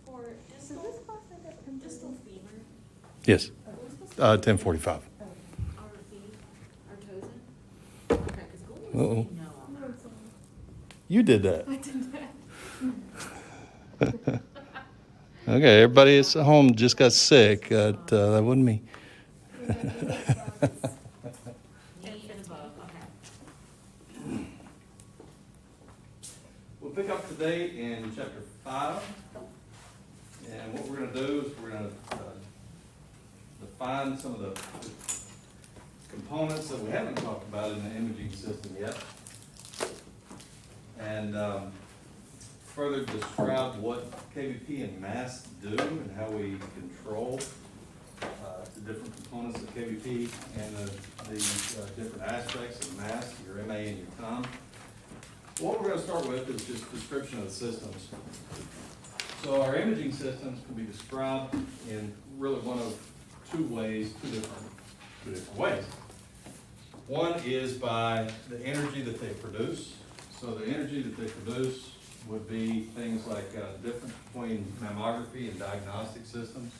For distal femur, Yes, 1045. our feet, our toes in? Okay, because Goldie was Uh-oh. saying no on that. You did that. I did that. Okay, everybody at home just got sick. That wasn't me. Knee and above, okay. We'll pick up today in chapter 5. And what we're going to do is we're going to define some of the components that we haven't talked about in the imaging system yet. And further describe what KVP and mass do and how we control the different components of KVP and the different aspects of mass, your MA and your COM. What we're going to start with is just description of the systems. So our imaging systems can be described in really one of two ways, two different ways. One is by the energy that they produce. So the energy that they produce would be things like difference between mammography and diagnostic systems.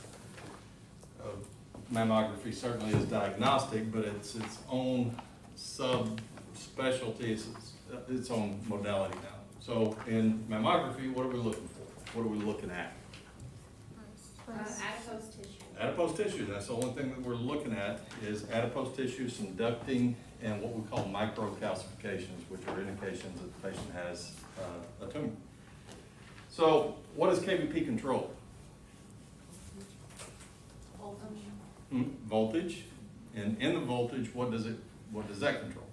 Mammography certainly is diagnostic, but it's its own subspecialty, its own modality now. So in mammography, what are we looking for? What are we looking at? Adipose tissue. Adipose tissue, that's the only thing that we're looking at is adipose tissue, some ducting, and what we call microcalcifications, which are indications that the patient has a tumor. So what does KVP control? Voltage, and in the voltage, what does that control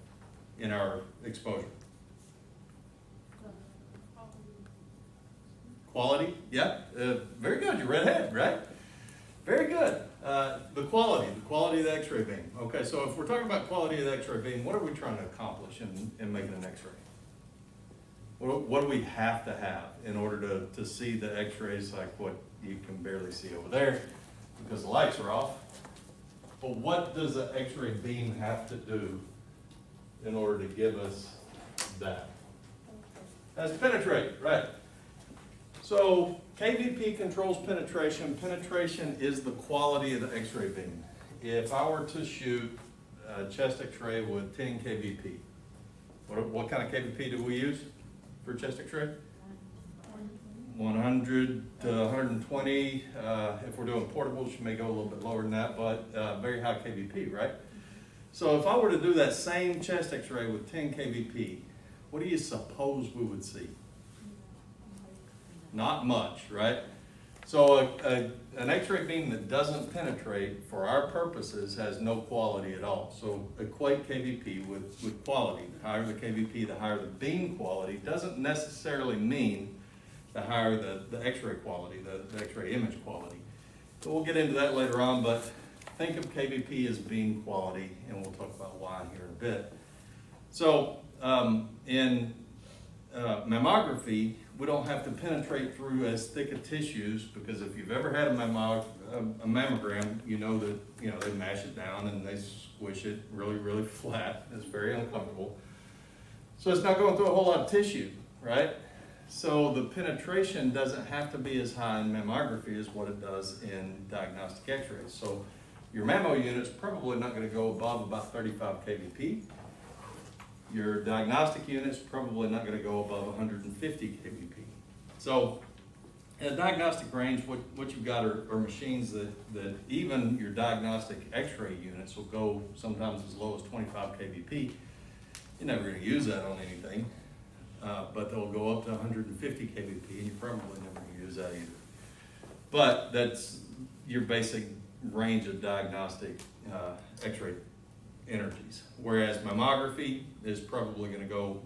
in our exposure? Quality, yeah, very good, you're redhead, right? Very good. The quality of the X-ray beam. Okay, so if we're talking about quality of the X-ray beam, what are we trying to accomplish in making an X-ray? What do we have to have in order to see the X-rays like what you can barely see over there because the lights are off? But what does the X-ray beam have to do in order to give us that? That's penetrate, right? So KVP controls penetration. Penetration is the quality of the X-ray beam. If I were to shoot a chest X-ray with 10 KVP, what kind of KVP do we use for chest X-ray? 100 to 120. If we're doing portables, you may go a little bit lower than that, but very high KVP, right? So if I were to do that same chest X-ray with 10 KVP, what do you suppose we would see? Not much, right? So an X-ray beam that doesn't penetrate, for our purposes, has no quality at all. So equate KVP with quality. The higher the KVP, the higher the beam quality. Doesn't necessarily mean the higher the X-ray quality, the X-ray image quality. So we'll get into that later on, but think of KVP as beam quality, and we'll talk about why here in a bit. So in mammography, we don't have to penetrate through as thick of tissues, because if you've ever had a mammogram, you know that they mash it down and they squish it really, really flat. It's very uncomfortable. So it's not going through a whole lot of tissue, right? So the penetration doesn't have to be as high in mammography as what it does in diagnostic X-rays. So your mammo unit's probably not going to go above about 35 kVp. Your diagnostic unit's probably not going to go above 150 kVp. So in a diagnostic range, what you've got are machines that even your diagnostic X-ray units will go sometimes as low as 25 kVp. You're never going to use that on anything. But they'll go up to 150 kVp, and you're probably never going to use that either. But that's your basic range of diagnostic X-ray energies. Whereas mammography is probably going to go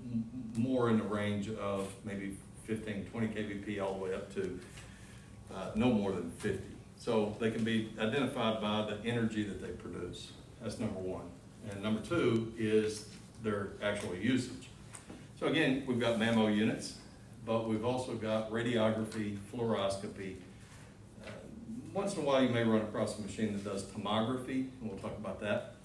more in the range of maybe 15, 20 kVp all the way up to no more than 50. So they can be identified by the energy that they produce. That's number one. And number two is their actual usage. So again, we've got mammo units, but we've also got radiography, fluoroscopy. Once in a while you may run across a machine that does tomography, and we'll talk about that.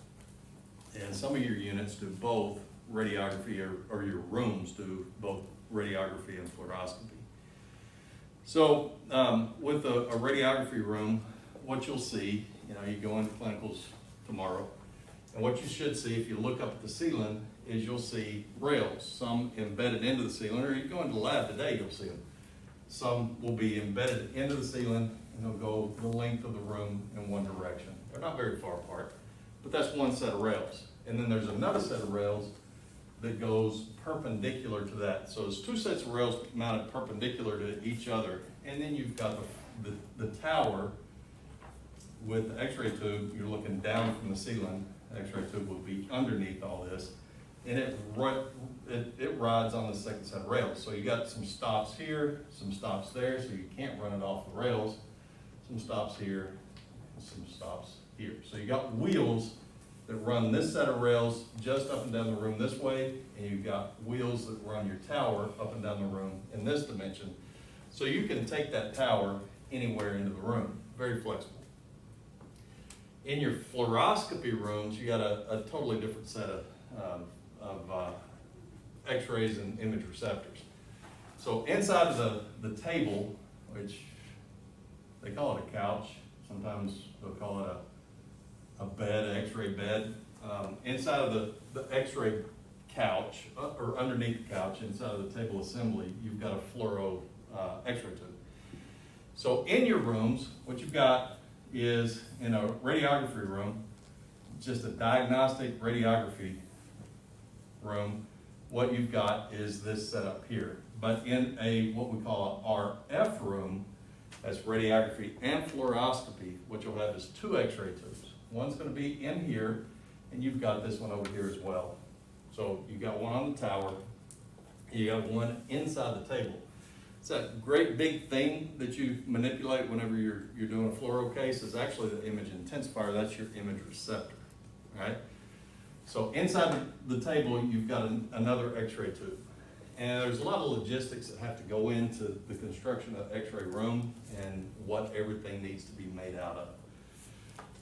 And some of your units do both radiography, or your rooms do both radiography and fluoroscopy. So with a radiography room, what you'll see, you go into clinicals tomorrow, and what you should see if you look up at the ceiling is you'll see rails, some embedded into the ceiling, or you go into the lab today, you'll see them. Some will be embedded into the ceiling, and they'll go the length of the room in one direction. They're not very far apart, but that's one set of rails. And then there's another set of rails that goes perpendicular to that. So there's two sets of rails mounted perpendicular to each other, and then you've got the tower with the x-ray tube. You're looking down from the ceiling. The x-ray tube will be underneath all this, and it rides on the second set of rails. So you got some stops here, some stops there, so you can't run it off the rails. Some stops here, some stops here. So you got wheels that run this set of rails just up and down the room this way, and you've got wheels that run your tower up and down the room in this dimension. So you can take that tower anywhere into the room, very flexible. In your fluoroscopy rooms, you got a totally different set of x-rays and image receptors. So inside of the table, which they call it a couch, sometimes they'll call it a bed, x-ray bed. Inside of the x-ray couch, or underneath the couch, inside of the table assembly, you've got a fluoro x-ray tube. So in your rooms, what you've got is, in a radiography room, just a diagnostic radiography room, what you've got is this setup here. But in what we call an RF room, that's radiography and fluoroscopy, what you'll have is two x-ray tubes. One's going to be in here, and you've got this one over here as well. So you've got one on the tower, you got one inside the table. It's that great big thing that you manipulate whenever you're doing a fluoro case is actually the image intensifier. That's your image receptor, right? So inside the table, you've got another x-ray tube. And there's a lot of logistics that have to go into the construction of the x-ray room and what everything needs to be made out of.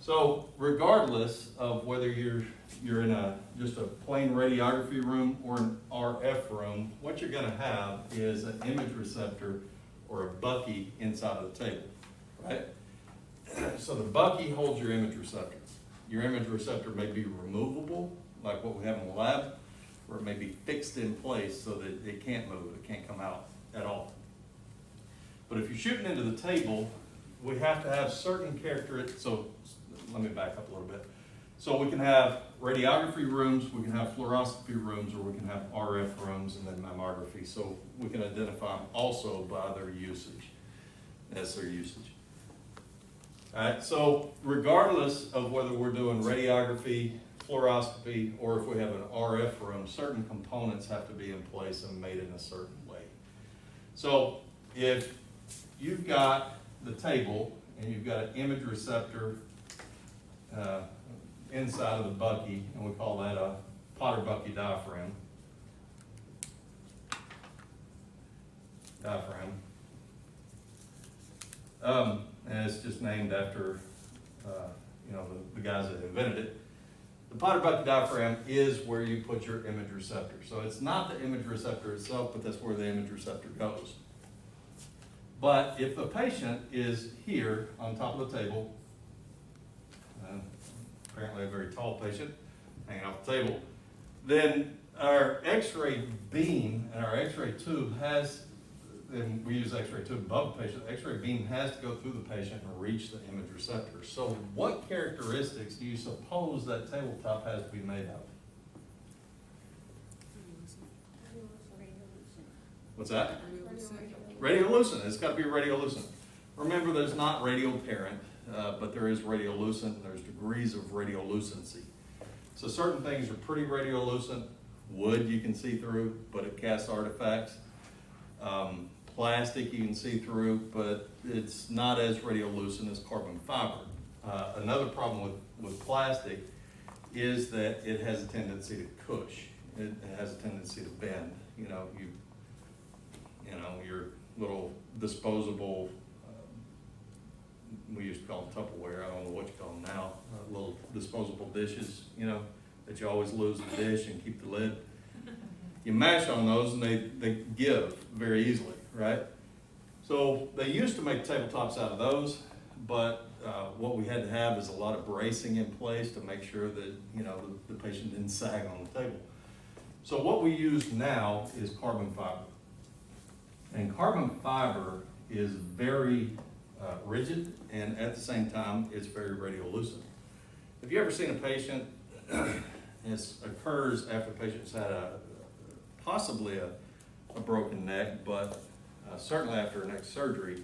So regardless of whether you're in just a plain radiography room or an RF room, what you're gonna have is an image receptor or a bucky inside of the table, right? So the bucky holds your image receptor. Your image receptor may be removable, like what we have in the lab, or it may be fixed in place so that it can't move, it can't come out at all. But if you're shooting into the table, we have to have certain characteristics. So let me back up a little bit. So we can have radiography rooms, we can have fluoroscopy rooms, or we can have RF rooms and then mammography. So we can identify them also by their usage, as their usage. All right, so regardless of whether we're doing radiography, fluoroscopy, or if we have an RF room, certain components have to be in place and made in a certain way. So if you've got the table and you've got an image receptor inside of the bucky, and we call that a Potter bucky diaphragm. And it's just named after the guys that invented it. The Potter bucky diaphragm is where you put your image receptor. So it's not the image receptor itself, but that's where the image receptor goes. But if the patient is here on top of the table, apparently a very tall patient hanging off the table, then our x-ray beam and our x-ray tube has, and we use x-ray tube above the patient, the x-ray beam has to go through the patient and reach the image receptor. So what characteristics do you suppose that tabletop has to be made of? What's that? Radiolucent. It's got to be radiolucent. Remember, there's not radioparent, but there is radiolucent, and there's degrees of radiolucency. So certain things are pretty radiolucent. Wood you can see through, but it casts artifacts. Plastic you can see through, but it's not as radiolucent as carbon fiber. Another problem with plastic is that it has a tendency to cush. It has a tendency to bend. Your little disposable, we used to call them Tupperware, I don't know what you call them now, little disposable dishes, that you always lose the dish and keep the lid. You mash on those and they give very easily, right? So they used to make tabletops out of those, but what we had to have is a lot of bracing in place to make sure that, you know, the patient didn't sag on the table. So what we use now is carbon fiber. And carbon fiber is very rigid, and at the same time, it's very radiolucent. Have you ever seen a patient, this occurs after a patient's had possibly a broken neck, but certainly after a neck surgery,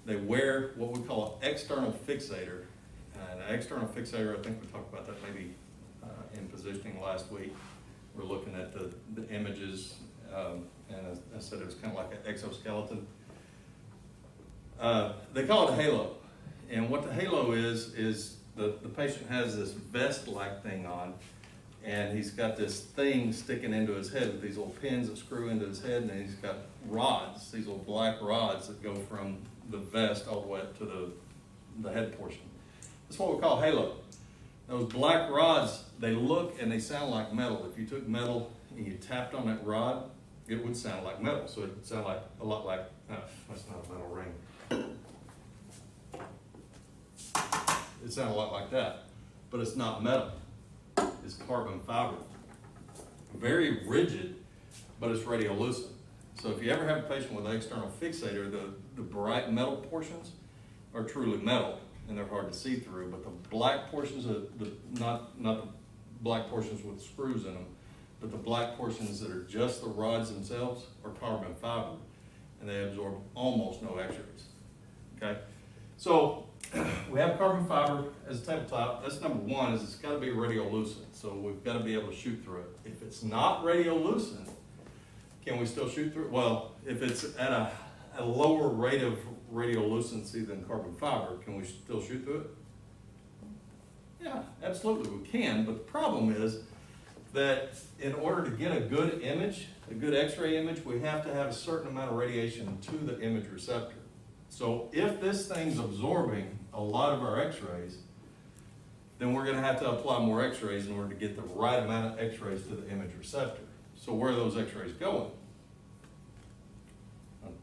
they wear what we call an external fixator. And an external fixator, I think we talked about that maybe in positioning last week. We're looking at the images, and I said it was kind of like an exoskeleton. They call it a halo. And what the halo is the patient has this vest-like thing on, and he's got this thing sticking into his head with these little pins that screw into his head, and then he's got rods, these little black rods that go from the vest all the way up to the head portion. That's what we call halo. Those black rods, they look and they sound like metal. If you took metal and you tapped on that rod, it would sound like metal. So it would sound like a lot like, that's not a metal ring. It sounded a lot like that, but it's not metal. It's carbon fiber. Very rigid, but it's radiolucent. So if you ever have a patient with an external fixator, the bright metal portions are truly metal, and they're hard to see through, but the black portions, not the black portions with screws in them, but the black portions that are just the rods themselves are carbon fiber, and they absorb almost no x-rays, okay? So we have carbon fiber as a tabletop. That's number one, is it's gotta be radiolucent, so we've gotta be able to shoot through it. If it's not radiolucent, can we still shoot through it? Well, if it's at a lower rate of radiolucency than carbon fiber, can we still shoot through it? Yeah, absolutely we can, but the problem is that in order to get a good image, a good x-ray image, we have to have a certain amount of radiation to the image receptor. So if this thing's absorbing a lot of our x-rays, then we're gonna have to apply more x-rays in order to get the right amount of x-rays to the image receptor. So where are those x-rays going?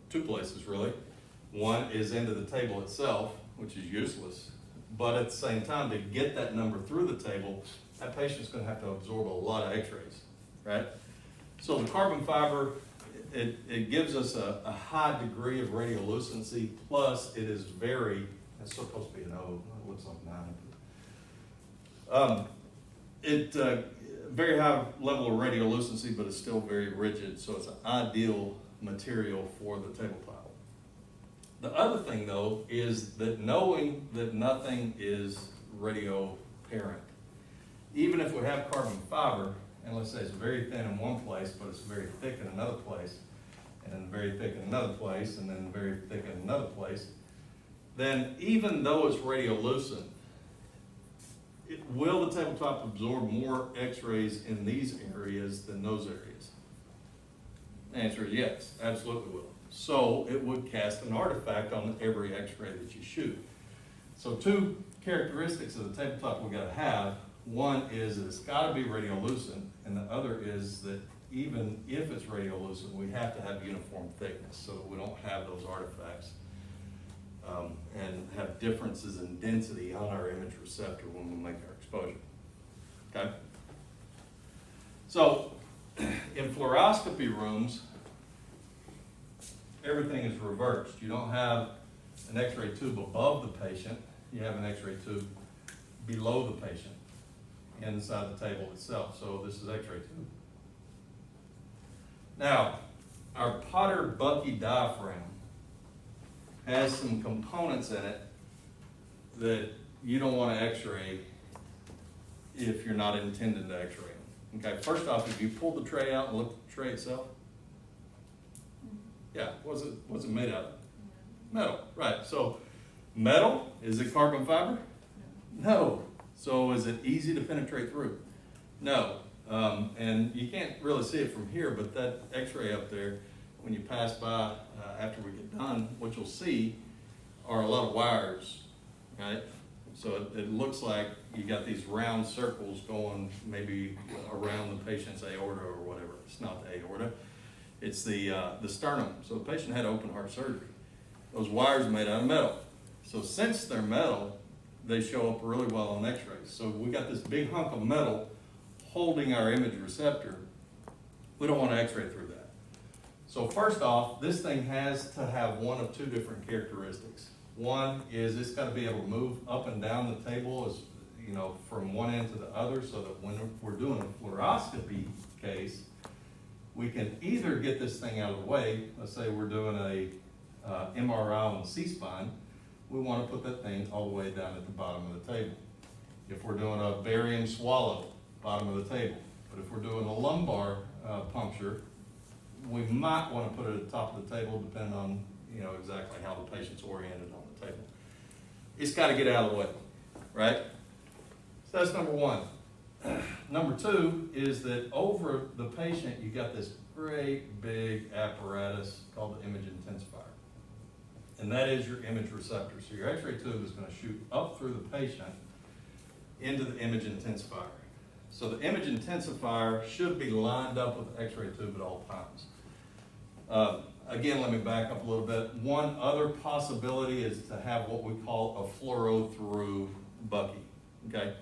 Two places really. One is into the table itself, which is useless, but at the same time, to get that number through the table, that patient's gonna have to absorb a lot of x-rays, right? So the carbon fiber, it gives us a high degree of radiolucency, plus it is it's supposed to be an O, it looks like 9. Very high level of radiolucency, but it's still very rigid, so it's an ideal material for the tabletop. The other thing though is that knowing that nothing is radioparent. Even if we have carbon fiber, and let's say it's very thin in one place, but it's very thick in another place, and then very thick in another place, and then very thick in another place, then even though it's radiolucent, will the tabletop absorb more x-rays in these areas than those areas? The answer is yes, absolutely will. So it would cast an artifact on every x-ray that you shoot. So two characteristics of the tabletop we gotta have. One is that it's gotta be radiolucent, and the other is that even if it's radiolucent, we have to have uniform thickness so that we don't have those artifacts and have differences in density on our image receptor when we make our exposure, okay? So in fluoroscopy rooms, everything is reversed. You don't have an x-ray tube above the patient, you have an x-ray tube below the patient inside the table itself. So this is x-ray tube. Now, our Potter-Bucky diaphragm has some components in it that you don't want to x-ray if you're not intending to x-ray them. Okay, first off, if you pull the tray out and look at the tray itself, yeah, what's it made out of? Metal, right. So metal, is it carbon fiber? No. So is it easy to penetrate through? No. And you can't really see it from here, but that x-ray up there, when you pass by after we get done, what you'll see are a lot of wires, right? So it looks like you got these round circles going maybe around the patient's aorta or whatever. It's not the aorta, it's the sternum. So the patient had open heart surgery. Those wires are made out of metal. So since they're metal, they show up really well on x-rays. So we got this big hunk of metal holding our image receptor. We don't want to x-ray through that. So first off, this thing has to have one of two different characteristics. One is it's got to be able to move up and down the table as you know, from one end to the other, so that when we're doing a fluoroscopy case, we can either get this thing out of the way. Let's say we're doing a MRI on the C-spine, we want to put that thing all the way down at the bottom of the table. If we're doing a barium swallow, bottom of the table. But if we're doing a lumbar puncture, we might want to put it at the top of the table, depending on you know exactly how the patient's oriented on the table. It's got to get out of the way, right? So that's number one. Number two is that over the patient, you got this great big apparatus called the image intensifier. And that is your image receptor. So your x-ray tube is going to shoot up through the patient into the image intensifier. So the image intensifier should be lined up with the x-ray tube at all times. Again, let me back up a little bit. One other possibility is to have what we call a fluoro through bucky, okay?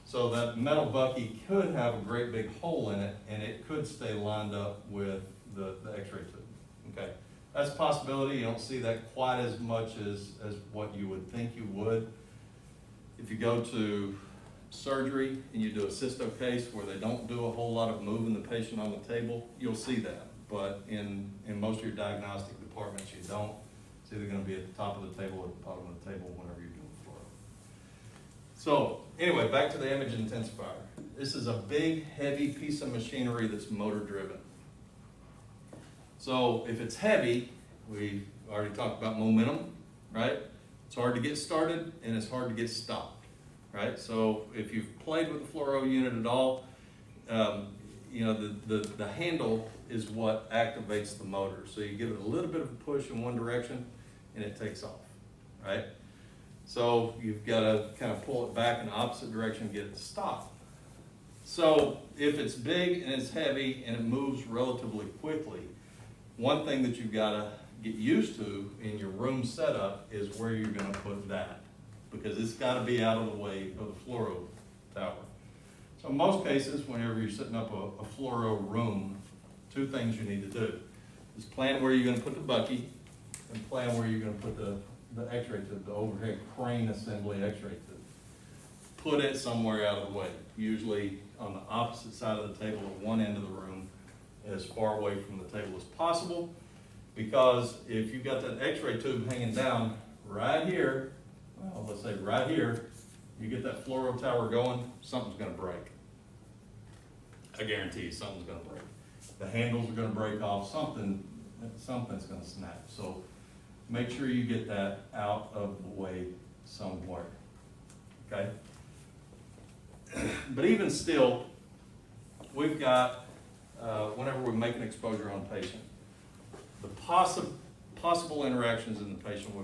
So that metal bucky could have a great big hole in it, and it could stay lined up with the x-ray tube, okay? That's a possibility. You don't see that quite as much as what you would think you would. If you go to surgery and you do a cysto case where they don't do a whole lot of moving the patient on the table, you'll see that. But in most of your diagnostic departments, you don't. It's either going to be at the top of the table or at the bottom of the table whenever you're doing fluoro. So anyway, back to the image intensifier. This is a big, heavy piece of machinery that's motor driven. So if it's heavy, we already talked about momentum, right? It's hard to get started and it's hard to get stopped, right? So if you've played with the fluoro unit at all, you know, the handle is what activates the motor. So you give it a little bit of a push in one direction and it takes off, right? So you've got to kind of pull it back in the opposite direction and get it to stop. So if it's big and it's heavy and it moves relatively quickly, one thing that you've got to get used to in your room setup is where you're going to put that, because it's got to be out of the way of the fluoro tower. So in most cases, whenever you're setting up a fluoro room, two things you need to do is plan where you're going to put the bucky and plan where you're going to put the x-ray tube, the overhead crane assembly x-ray tube. Put it somewhere out of the way, usually on the opposite side of the table at one end of the room, as far away from the table as possible, because if you've got that x-ray tube hanging down right here, well, let's say right here, you get that fluoro tower going, something's going to break. I guarantee you something's going to break. The handles are going to break off, something's going to snap. So make sure you get that out of the way somewhere, okay? But even still, we've got, whenever we make an exposure on a patient, the possible interactions in the patient,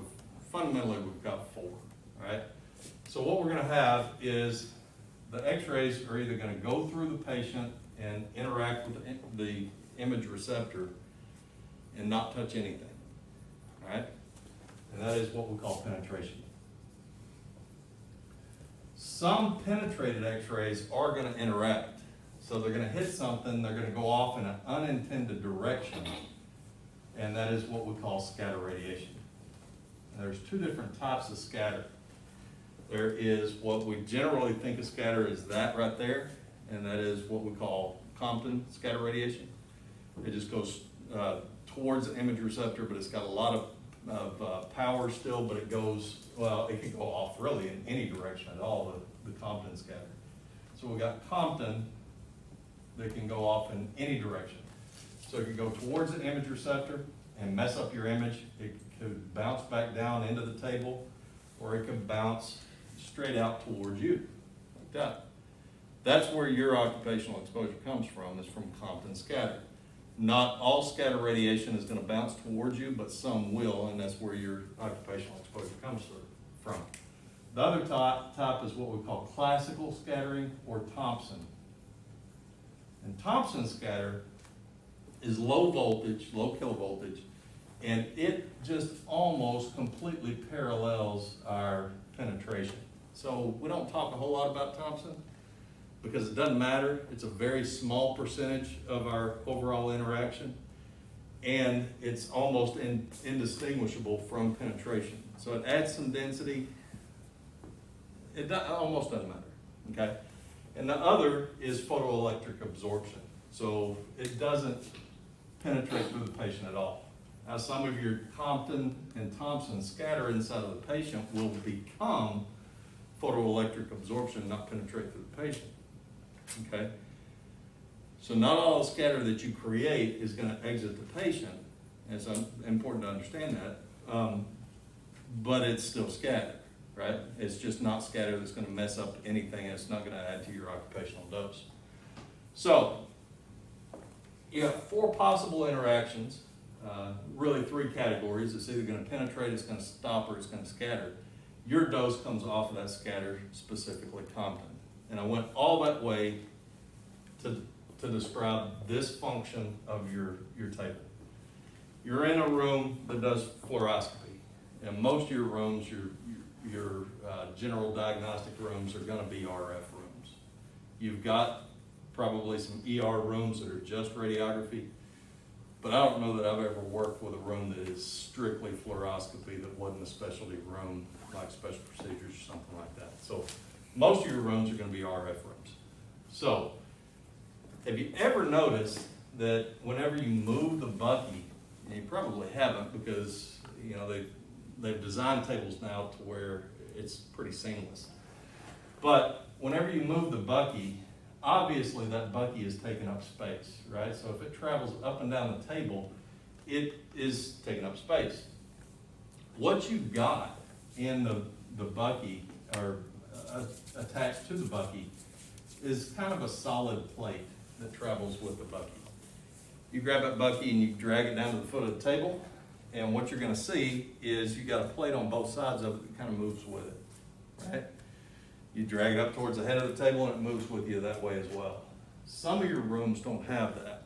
fundamentally we've got four, right? So what we're going to have is the x-rays are either going to go through the patient and interact with the image receptor and not touch anything, right? And that is what we call penetration. Some penetrated x-rays are going to interact. So they're going to hit something, they're going to go off in an unintended direction, and that is what we call scatter radiation. And there's two different types of scatter. There is what we generally think of scatter as that right there, and that is what we call Compton scatter radiation. It just goes towards the image receptor, but it's got a lot of power still, but it goes, well, it can go off really in any direction at all, the Compton scatter. So we got Compton that can go off in any direction. So it can go towards the image receptor and mess up your image. It could bounce back down into the table, or it could bounce straight out towards you, like that. That's where your occupational exposure comes from, is from Compton scatter. Not all scatter radiation is going to bounce towards you, but some will, and that's where your occupational exposure comes from. The other type is what we call classical scattering, or Thompson. And Thompson scatter is low voltage, low kilovoltage, And it just almost completely parallels our penetration. So we don't talk a whole lot about Thompson because it doesn't matter. It's a very small percentage of our overall interaction, and it's almost indistinguishable from penetration. So it adds some density. It almost doesn't matter, okay? And the other is photoelectric absorption. So it doesn't penetrate through the patient at all. Now, some of your Compton and Thompson scatter inside of the patient will become photoelectric absorption, not penetrate through the patient, okay? So not all the scatter that you create is gonna exit the patient, and it's important to understand that, but it's still scattered, right? It's just not scatter that's gonna mess up anything, and it's not gonna add to your occupational dose. So, you have 4 possible interactions, really 3 categories. It's either gonna penetrate, it's gonna stop, or it's gonna scatter. Your dose comes off of that scatter, specifically Compton. And I went all that way to describe this function of your table. You're in a room that does fluoroscopy. And most of your rooms, your general diagnostic rooms are gonna be RF rooms. You've got probably some ER rooms that are just radiography, but I don't know that I've ever worked with a room that is strictly fluoroscopy that wasn't a specialty room, like special procedures or something like that. So most of your rooms are gonna be RF rooms. So have you ever noticed that whenever you move the bucky, and you probably haven't because you know they've designed tables now to where it's pretty seamless. But whenever you move the bucky, obviously that bucky is taking up space, right? So if it travels up and down the table, it is taking up space. What you've got in the bucky, or attached to the bucky, is kind of a solid plate that travels with the bucky. You grab that bucky and you drag it down to the foot of the table, and what you're gonna see is you got a plate on both sides of it that kind of moves with it, right? You drag it up towards the head of the table and it moves with you that way as well. Some of your rooms don't have that.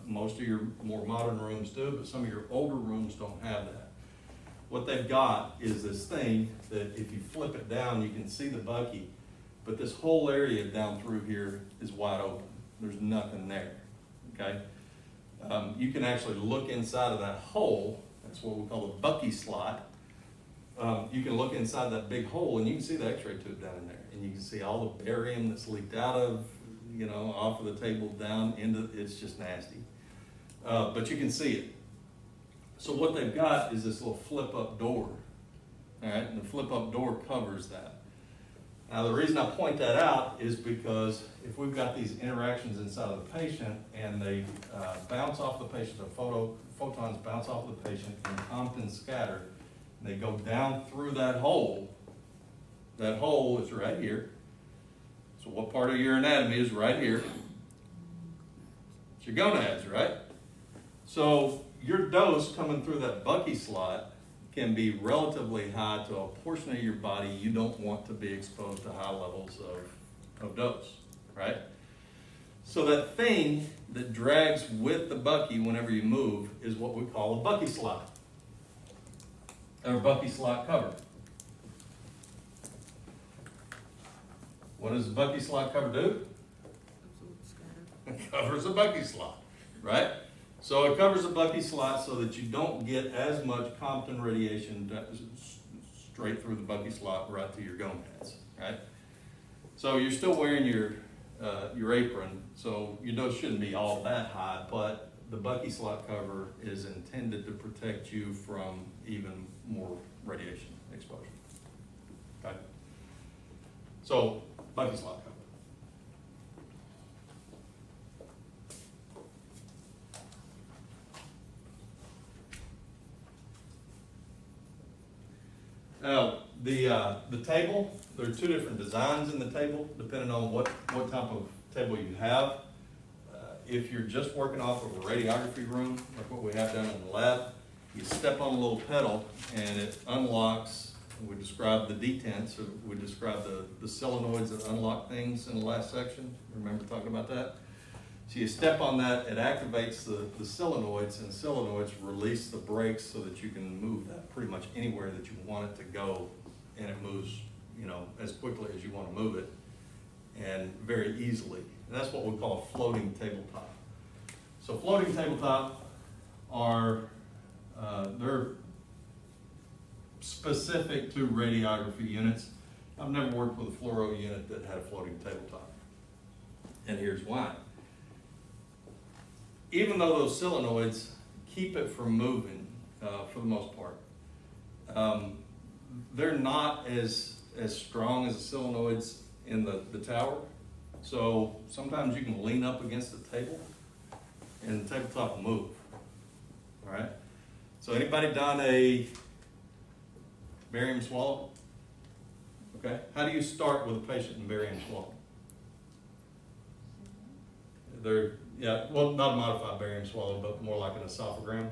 Most of your more modern rooms do, but some of your older rooms don't have that. What they've got is this thing that if you flip it down, you can see the bucky, but this whole area down through here is wide open. There's nothing there, okay? You can actually look inside of that hole. That's what we call a bucky slot. You can look inside that big hole and you can see the x-ray tube down in there. And you can see all the barium that's leaked out of, off of the table down into, it's just nasty. But you can see it. So what they've got is this little flip up door. All right, and the flip up door covers that. Now the reason I point that out is because if we've got these interactions inside of the patient and they bounce off the patient, the photons bounce off the patient and Compton scatter, they go down through that hole. That hole is right here. So what part of your anatomy is right here? It's your gonads, right? So your dose coming through that bucky slot can be relatively high to a portion of your body you don't want to be exposed to high levels of dose, right? So that thing that drags with the bucky whenever you move is what we call a bucky slot, or bucky slot cover. What does a bucky slot cover do? It covers a bucky slot, right? So it covers a bucky slot so that you don't get as much Compton radiation straight through the bucky slot right to your gonads, right? So you're still wearing your apron, so your dose shouldn't be all that high, but the bucky slot cover is intended to protect you from even more radiation exposure, okay? So bucky slot cover. The table, there are 2 different designs in the table, depending on what type of table you have. If you're just working off of a radiography room, like what we have down in the lab, you step on a little pedal and it unlocks. We described the detents, so we described the solenoids that unlock things in the last section. Remember talking about that? So you step on that, it activates the solenoids, and solenoids release the brakes so that you can move that pretty much anywhere that you want it to go, and it moves, you know, as quickly as you want to move it, and very easily. And that's what we call a floating tabletop. So floating tabletop are, they're specific to radiography units. I've never worked with a fluoro unit that had a floating tabletop. And here's why. Even though those solenoids keep it from moving, for the most part, they're not as strong as the solenoids in the tower. So sometimes you can lean up against the table and the tabletop will move. All right? So anybody done a barium swallow? Okay. How do you start with a patient in barium swallow? Well, not a modified barium swallow, but more like an esophagram.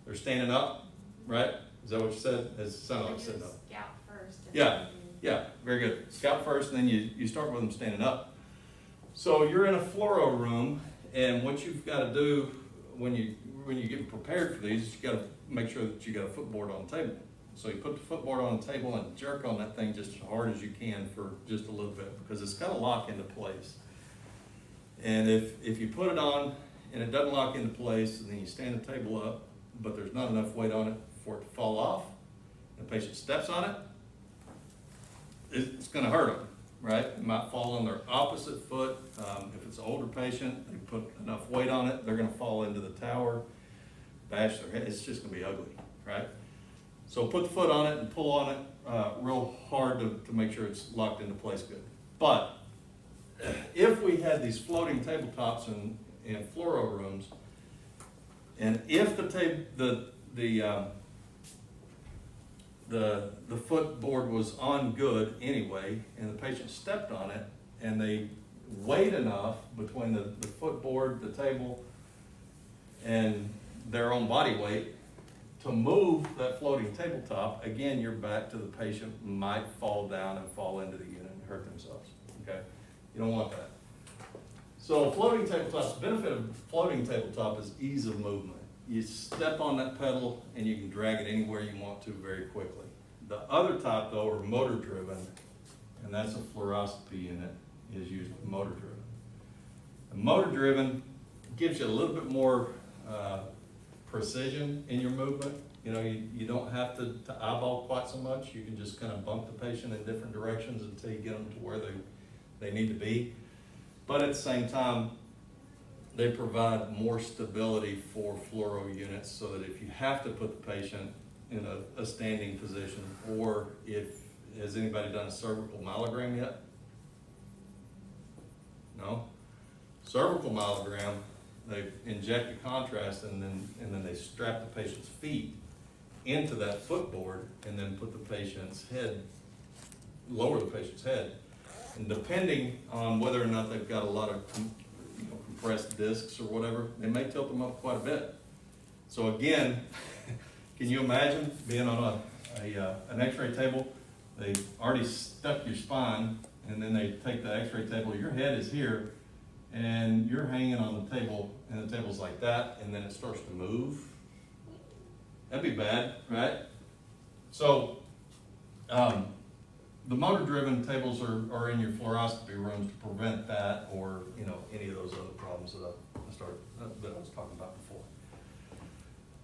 They're standing up, right? Is that what you said? It sounded like sitting up. Scout first. Yeah, very good. Scout first, and then you start with them standing up. So you're in a fluoro room, and what you've got to do when you get prepared for these, you got to make sure that you got a footboard on the table. So you put the footboard on the table and jerk on that thing just as hard as you can for just a little bit, because it's got to lock into place. And if you put it on and it doesn't lock into place, and then you stand the table up, but there's not enough weight on it for it to fall off, and the patient steps on it, it's going to hurt them, right? It might fall on their opposite foot. If it's an older patient, they put enough weight on it, they're going to fall into the tower, bash their head. It's just going to be ugly, right? So put the foot on it and pull on it real hard to make sure it's locked into place good. But if we had these floating tabletops in fluoro rooms, and if the footboard was on good anyway, and the patient stepped on it, and they weighed enough between the footboard, the table, and their own body weight to move that floating tabletop, again, you're back to the patient might fall down and fall into the unit and hurt themselves, okay? You don't want that. So floating tabletops, the benefit of floating tabletop is ease of movement. You step on that pedal and you can drag it anywhere you want to very quickly. The other type though are motor driven, and that's a fluoroscopy unit, is used motor driven. The motor driven gives you a little bit more precision in your movement. You know, you don't have to eyeball quite so much. You can just kind of bump the patient in different directions until you get them to where they need to be. But at the same time, they provide more stability for fluoro units, so that if you have to put the patient in a standing position, or has anybody done a cervical myelogram yet? No? Cervical myelogram, they inject a contrast and then they strap the patient's feet into that footboard and then put the patient's head, lower the patient's head. And depending on whether or not they've got a lot of compressed discs or whatever, they may tilt them up quite a bit. So again, can you imagine being on an x-ray table? They already stuck your spine, and then they take the x-ray table, your head is here, and you're hanging on the table, and the table's like that, and then it starts to move. That'd be bad, right? So, the motor-driven tables are in your fluoroscopy rooms to prevent that, or any of those other problems that I was talking about before.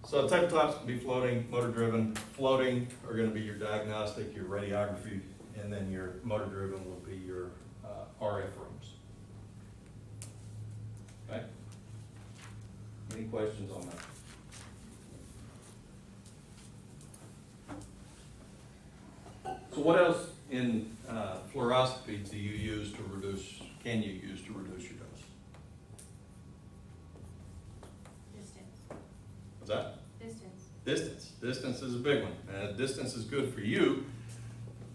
So tabletops can be floating, motor-driven. Floating are going to be your diagnostic, your radiography, and then your motor-driven will be your RF rooms. Okay? Any questions on that? So what else in fluoroscopy can you use to reduce your dose? Distance. What's that? Distance. Distance is a big one. Distance is good for you,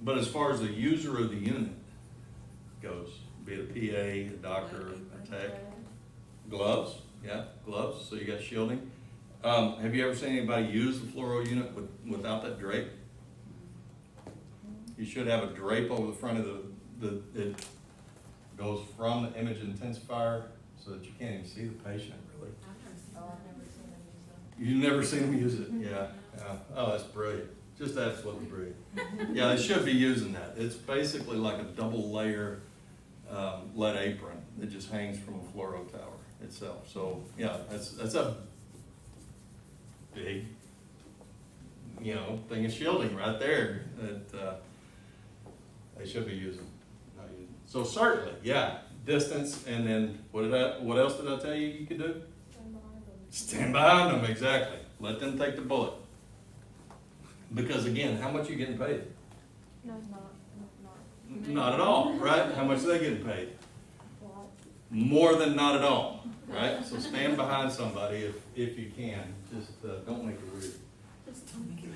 but as far as the user of the unit goes, be it a PA, a doctor, a tech, gloves, gloves, so you got shielding. Have you ever seen anybody use the fluoro unit without that drape? You should have a drape over the front of it goes from the image intensifier, so that you can't even see the patient really. I've never seen them use them. You've never seen them use it? Yeah. Oh, that's brilliant. Just absolutely brilliant. Yeah, they should be using that. It's basically like a double layer lead apron that just hangs from a fluoro tower itself. So yeah, that's a big, thing of shielding right there that they should be using. Not using. So certainly, yeah, distance, and then what else did I tell you could do? Stand behind them, exactly. Let them take the bullet. Because again, how much are you getting paid? No, not. Not at all, right? How much are they getting paid? Well, More than not at all, right? So stand behind somebody if you can. Just don't make it weird. Just don't make it.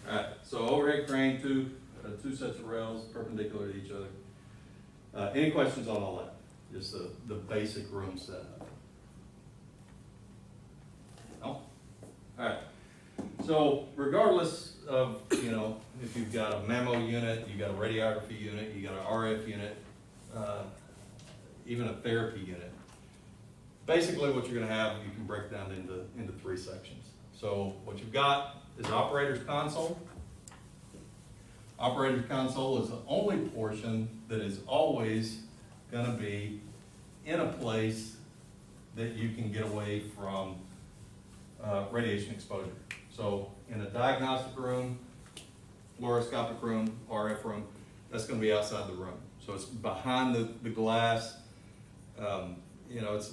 All right, so overhead crane, two sets of rails perpendicular to each other. Any questions on all that? Just the basic room setup. No? All right. So regardless of, if you've got a mammo unit, you've got a radiography unit, you got an RF unit, even a therapy unit, basically what you're gonna have, you can break down into three sections. So what you've got is operator's console. Operator's console is the only portion that is always gonna be in a place that you can get away from radiation exposure. So in a diagnostic room, fluoroscopic room, RF room, that's gonna be outside the room. So it's behind the glass.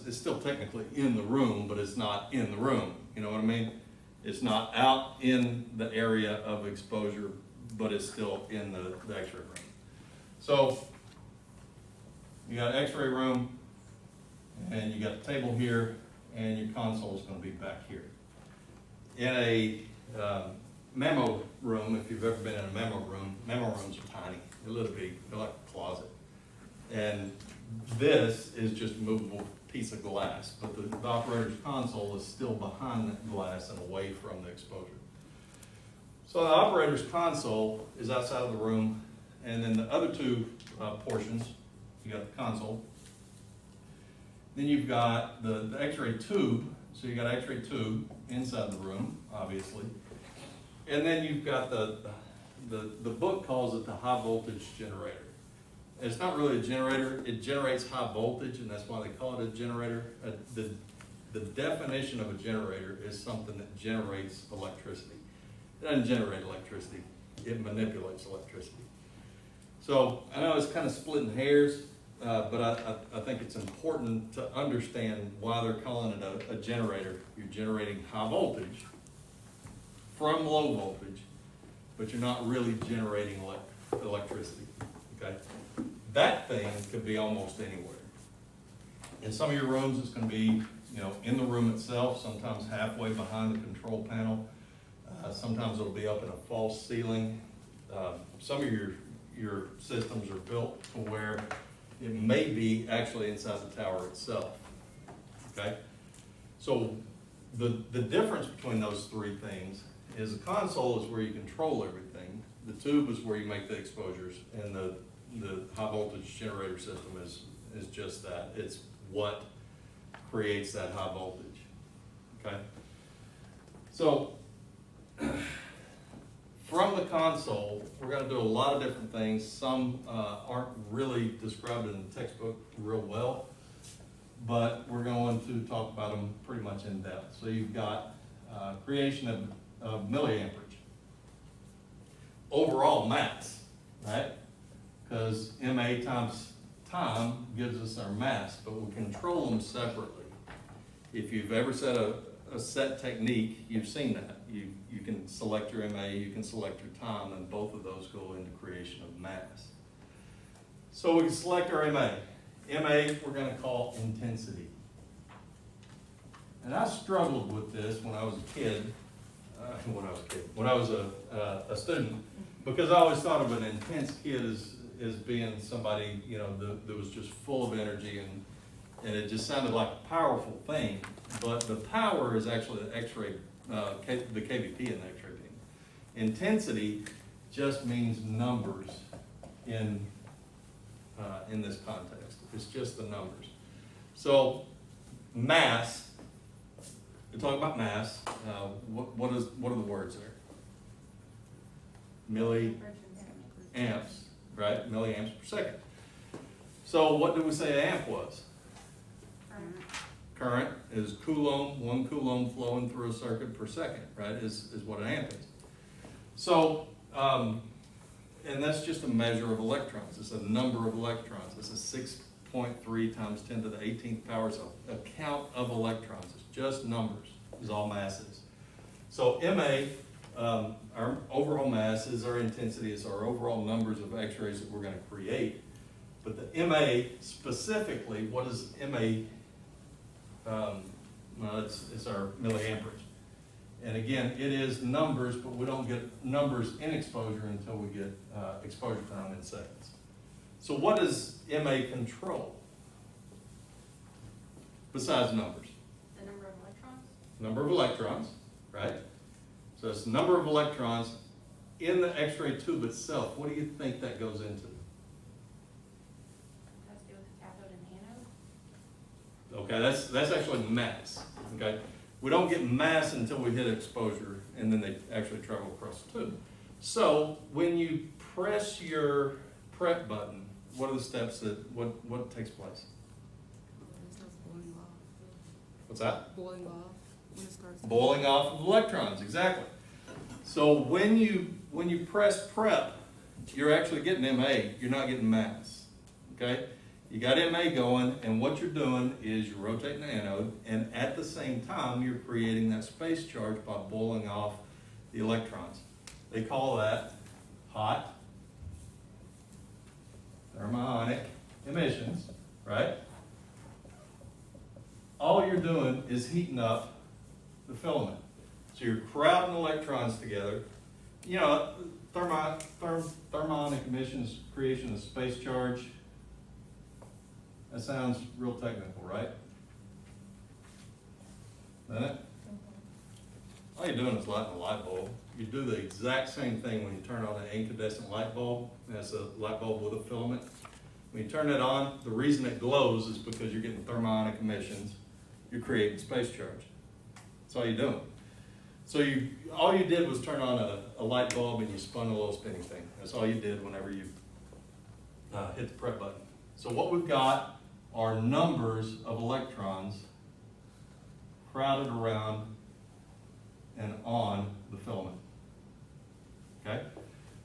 It's still technically in the room, but it's not in the room. You know what I mean? It's not out in the area of exposure, but it's still in the x-ray room. So you got x-ray room, and you got the table here, and your console is gonna be back here. In a mammo room, if you've ever been in a mammo rooms are tiny. They're little big, they're like a closet. And this is just a movable piece of glass, but the operator's console is still behind that glass and away from the exposure. So the operator's console is outside of the room, and then the other two portions, you got the console. Then you've got the x-ray tube, so you got an x-ray tube inside the room, obviously. And then you've got the book calls it the high voltage generator. It's not really a generator, it generates high voltage, and that's why they call it a generator. The definition of a generator is something that generates electricity. It doesn't generate electricity, it manipulates electricity. So I know it's kind of splitting hairs, but I think it's important to understand why they're calling it a generator. You're generating high voltage from low voltage, but you're not really generating electricity, okay? That thing could be almost anywhere. In some of your rooms, it's going to be, in the room itself, sometimes halfway behind the control panel. Sometimes it'll be up in a false ceiling. Some of your systems are built to where it may be actually inside the tower itself, okay? So the difference between those three things is the console is where you control everything. The tube is where you make the exposures, and the high voltage generator system is just that. It's what creates that high voltage, okay? So from the console, we're gonna do a lot of different things. Some aren't really described in the textbook real well, but we're going to talk about them pretty much in depth. So you've got creation of milliamperage. Overall mass, right? Because MA times time gives us our mass, but we control them separately. If you've ever set a set technique, you've seen that. You can select your MA, you can select your time, and both of those go into creation of mass. So we can select our MA. MA we're going to call intensity. And I struggled with this when I was a kid, when I was a student, because I always thought of an intense kid as being somebody, that was just full of energy, and it just sounded like a powerful thing. But the power is actually the X-ray, the KVP in the X-ray beam. Intensity just means numbers in this context. It's just the numbers. So mass, we talk about mass, what are the words there? Milliamps, right? Milliamps per second. So what did we say an amp was? Current is coulomb, 1 coulomb flowing through a circuit per second, right, is what an amp is. So, and that's just a measure of electrons. It's a number of electrons. It's a 6.3 times 10 to the 18th power. So a count of electrons. It's just numbers, is all mass is. So MA, our overall mass is our intensity, is our overall numbers of x-rays that we're going to create. But the MA specifically, what is MA? Well, it's our milliamperage. And again, it is numbers, but we don't get numbers in exposure until we get exposure time in seconds. So what does MA control? Besides numbers? The number of electrons? Number of electrons, right? So it's the number of electrons in the X-ray tube itself. What do you think that goes into? Has to do with the cathode and anode? Okay, that's actually mass, okay? We don't get mass until we hit exposure, and then they actually travel across the tube. So when you press your prep button, what are the steps that, what takes place? It starts boiling off. What's that? Boiling off when it starts. Boiling off of electrons, exactly. So when you press prep, you're actually getting MA, you're not getting mass, okay? You got MA going, and what you're doing is you're rotating the anode, and at the same time, you're creating that space charge by boiling off the electrons. They call that hot thermionic emissions, right? All you're doing is heating up the filament. So you're crowding electrons together. You know, thermionic emissions, creation of space charge. That sounds real technical, right? Doesn't it? All you're doing is lighting a light bulb. You do the exact same thing when you turn on an incandescent light bulb. That's a light bulb with a filament. When you turn it on, the reason it glows is because you're getting thermionic emissions. You're creating space charge. That's all you're doing. So all you did was turn on a light bulb and you spun a little spinning thing. That's all you did whenever you hit the prep button. So what we've got are numbers of electrons crowded around and on the filament. Okay?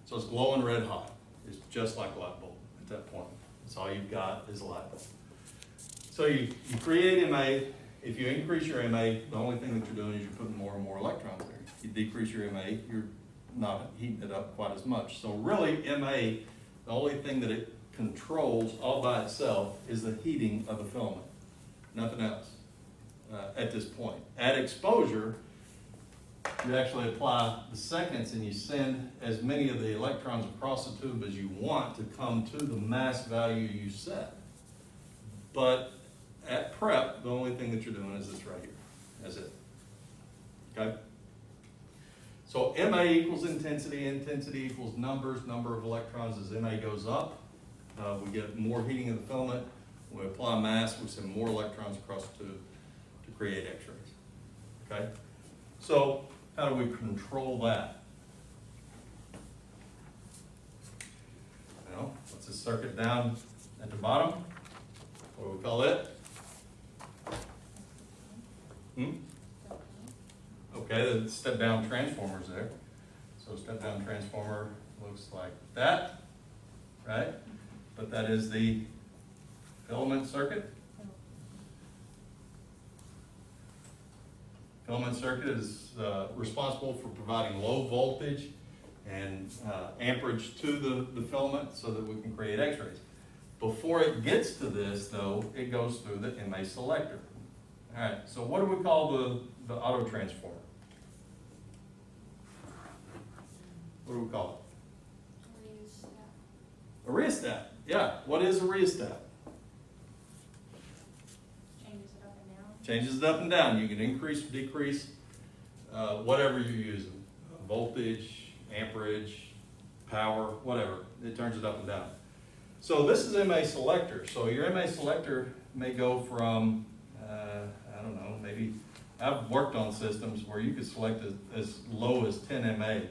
So it's glowing red hot. It's just like a light bulb at that point. That's all you've got is a light bulb. So you create MA. If you increase your MA, the only thing that you're doing is you're putting more and more electrons there. If you decrease your MA, you're not heating it up quite as much. So really, MA, the only thing that it controls all by itself is the heating of the filament, nothing else at this point. At exposure, you actually apply the seconds and you send as many of the electrons across the tube as you want to come to the mass value you set. But at prep, the only thing that you're doing is this right here. That's it. Okay? So MA equals intensity, intensity equals numbers, number of electrons. As MA goes up, we get more heating of the filament. When we apply mass, we send more electrons across the tube to create x-rays. Okay? So how do we control that? Well, let's just circuit down at the bottom. What do we call it? Okay, the step-down transformer's there. So step-down transformer looks like that, right? But that is the filament circuit. Filament circuit is responsible for providing low voltage and amperage to the filament so that we can create x-rays. Before it gets to this, though, it goes through the MA selector. All right, so what do we call the auto transformer? What do we call it? A rheostat. Yeah, what is a rheostat? Changes it up and down. Changes it up and down. You can increase or decrease whatever you're using. Voltage, amperage, power, whatever. It turns it up and down. So this is MA selector. So your MA selector may go from, I don't know, maybe, I've worked on systems where you could select as low as 10 MA. You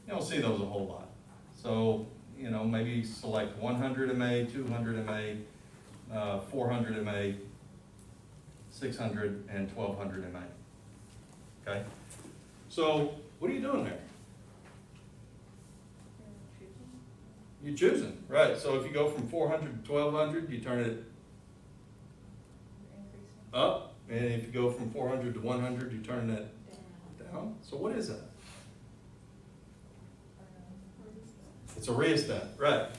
don't see those a whole lot. So, you know, maybe select 100 MA, 200 MA, 400 MA, 600, and 1200 MA. Okay? So, what are you doing there? You're choosing, right? So if you go from 400 to 1200, you turn it up, and if you go from 400 to 100, you turn it down. So what is that? It's a rheostat, right?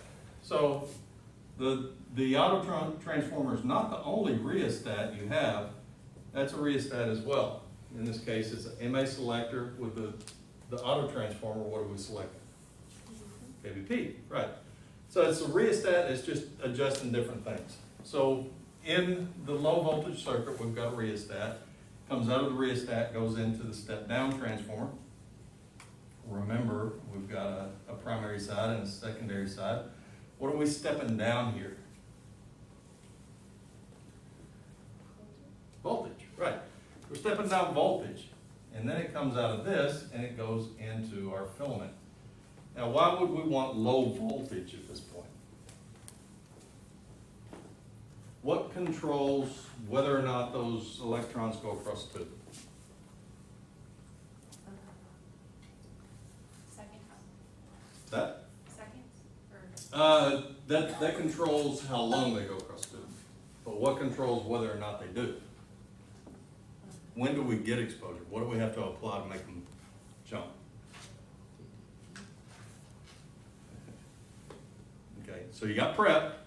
So the auto transformer is not the only rheostat you have. That's a rheostat as well. In this case, it's an MA selector with the auto transformer. What are we selecting? KVP, right. So it's a rheostat, it's just adjusting different things. So in the low voltage circuit, we've got a rheostat. Comes out of the rheostat, goes into the step down transformer. Remember, we've got a primary side and a secondary side. What are we stepping down here? Voltage, right. We're stepping down voltage. And then it comes out of this and it goes into our filament. Now, why would we want low voltage at this point? What controls whether or not those electrons go across the tube? Seconds. That? Seconds? Or? That controls how long they go across the tube. But what controls whether or not they do? When do we get exposure? What do we have to apply to make them jump? Okay, so you got prep,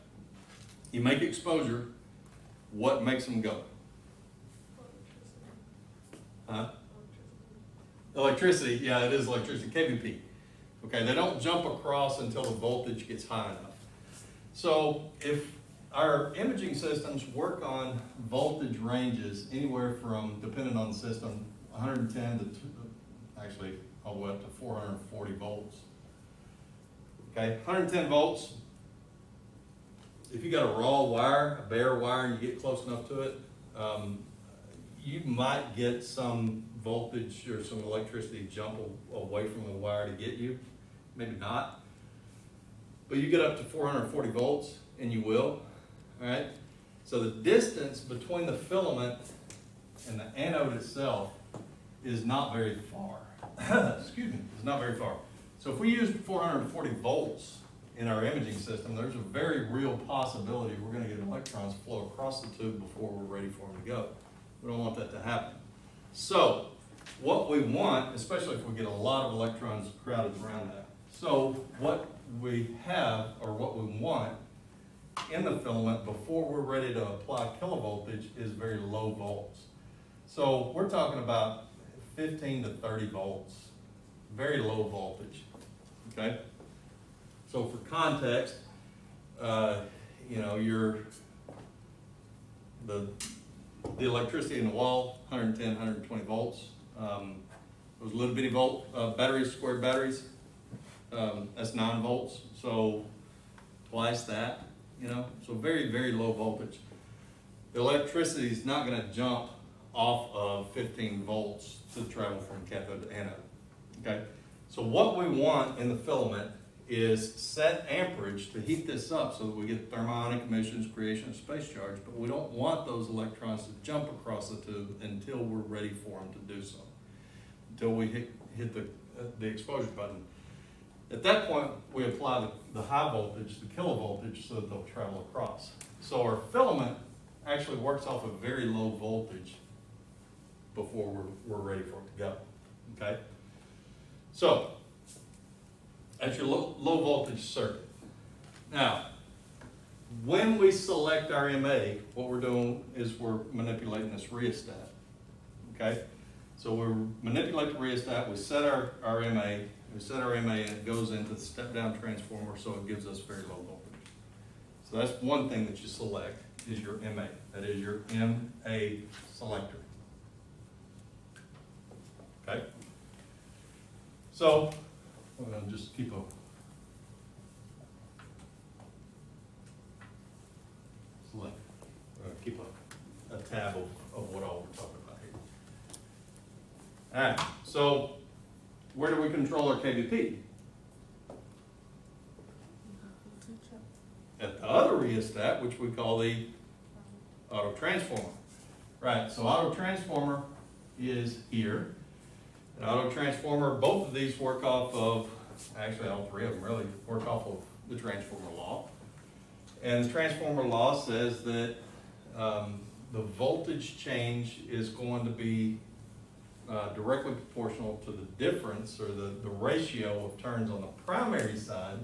you make exposure, what makes them go? Huh? Electricity, yeah, it is electricity, KVP. Okay, they don't jump across until the voltage gets high enough. So if our imaging systems work on voltage ranges anywhere from, depending on the system, 110 to, actually, all the way up to 440 volts. Okay, 110 volts. If you got a raw wire, a bare wire, and you get close enough to it, you might get some voltage or some electricity jump away from the wire to get you. Maybe not. But you get up to 440 volts, and you will. All right? So the distance between the filament and the anode itself is not very far. Excuse me, it's not very far. So if we use 440 volts in our imaging system, there's a very real possibility we're going to get electrons flow across the tube before we're ready for them to go. We don't want that to happen. So what we want, especially if we get a lot of electrons crowded around that, so what we have, or what we want in the filament before we're ready to apply kilovoltage, is very low volts. So we're talking about 15 to 30 volts, very low voltage, okay? So for context, you know, the electricity in the wall, 110, 120 volts. Those little bitty batteries, square batteries, that's 9 volts. So twice that, you know, so very, very low voltage. The electricity is not going to jump off of 15 volts to travel from cathode to anode, okay? So what we want in the filament is set amperage to heat this up so that we get thermionic emissions, creation of space charge, but we don't want those electrons to jump across the tube until we're ready for them to do so, until we hit the exposure button. At that point, we apply the high voltage, the kilovoltage, so that they'll travel across. So our filament actually works off a very low voltage before we're ready for it to go, okay? So, that's your low voltage circuit. Now, when we select our MA, what we're doing is we're manipulating this rheostat, okay? So we manipulate the rheostat, we set our MA, and it goes into the step-down transformer, so it gives us very low voltage. So that's one thing that you select, is your MA. That is your MA selector. Okay? So, we're going to just keep a select. We're going to keep a tab of what all we're talking about here. All right, so where do we control our KVP? At the other rheostat, which we call the auto transformer. Right, so auto transformer is here. An auto transformer, both of these work off of, actually all three of them really work off of the transformer law. And the transformer law says that the voltage change is going to be directly proportional to the difference or the ratio of turns on the primary side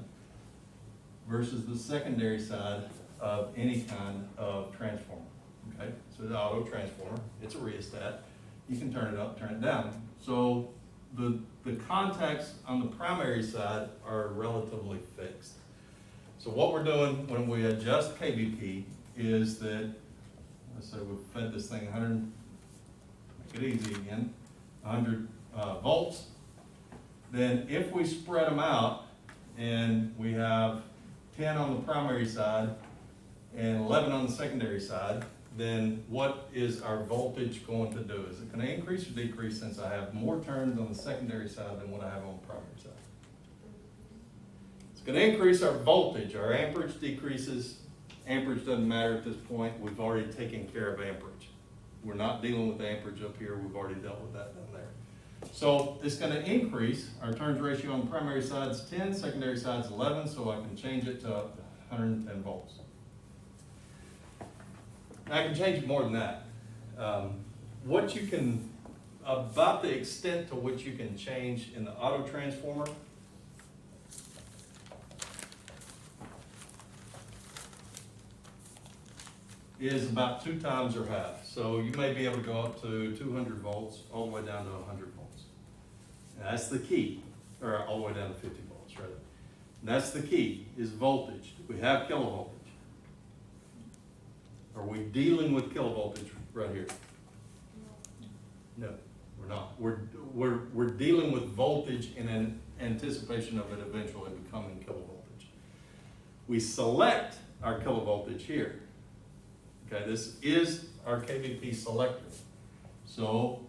versus the secondary side of any kind of transformer. Okay, so the auto transformer, it's a rheostat. You can turn it up, turn it down. So the contacts on the primary side are relatively fixed. So what we're doing when we adjust KVP is that, let's say we've fed this thing 100, make it easy again, 100 volts. Then if we spread them out and we have 10 on the primary side and 11 on the secondary side, then what is our voltage going to do? Is it going to increase or decrease since I have more turns on the secondary side than what I have on the primary side? It's going to increase our voltage. Our amperage decreases. Amperage doesn't matter at this point. We've already taken care of amperage. We're not dealing with amperage up here. We've already dealt with that down there. So it's going to increase. Our turns ratio on the primary side is 10, secondary side is 11, so I can change it to 110 volts. I can change it more than that. What you can, about the extent to which you can change in the auto transformer, is about 2 times or half. So you may be able to go up to 200 volts all the way down to 100 volts. And that's the key, or all the way down to 50 volts, rather. And that's the key, is voltage. We have kilovoltage. Are we dealing with kilovoltage right here? No, we're not. We're dealing with voltage in an anticipation of it eventually becoming kilovoltage. We select our kilovoltage here. Okay, this is our KVP selector. So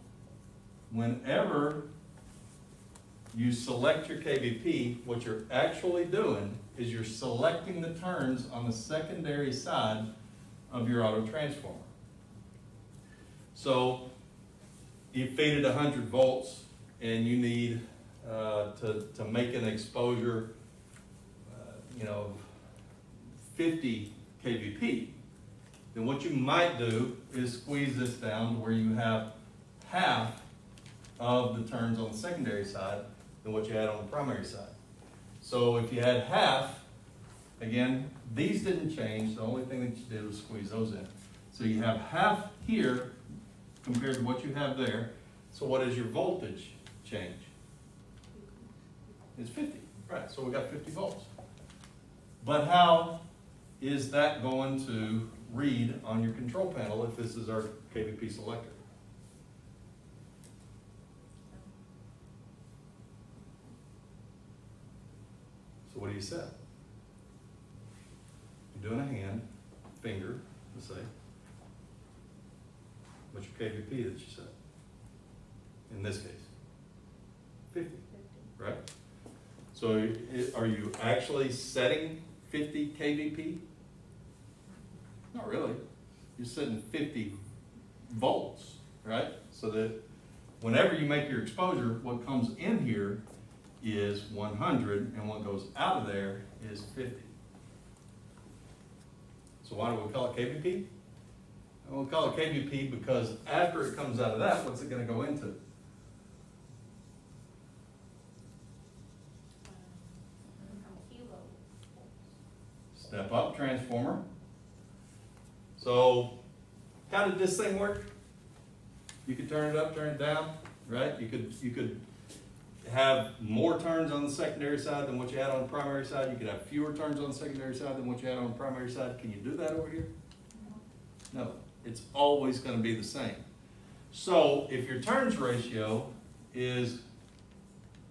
whenever you select your KVP, what you're actually doing is you're selecting the turns on the secondary side of your auto transformer. So you feed it 100 volts and you need to make an exposure, 50 kVp. Then what you might do is squeeze this down to where you have half of the turns on the secondary side than what you had on the primary side. So if you had half, again, these didn't change. The only thing that you did was squeeze those in. So you have half here compared to what you have there. So what is your voltage change? It's 50, right? So we got 50 volts. But how is that going to read on your control panel if this is our KVP selector? So what do you set? You're doing a hand, finger, let's say. What's your KVP that you set? In this case, 50, right? So are you actually setting 50 kVp? Not really. You're setting 50 volts, right? So that whenever you make your exposure, what comes in here is 100, and what goes out of there is 50. So why do we call it KVP? We'll call it KVP because after it comes out of that, what's it going to go into? Step up transformer. So how did this thing work? You could turn it up, turn it down, right? You could have more turns on the secondary side than what you had on the primary side. You could have fewer turns on the secondary side than what you had on the primary side. Can you do that over here? No, it's always going to be the same. So if your turns ratio is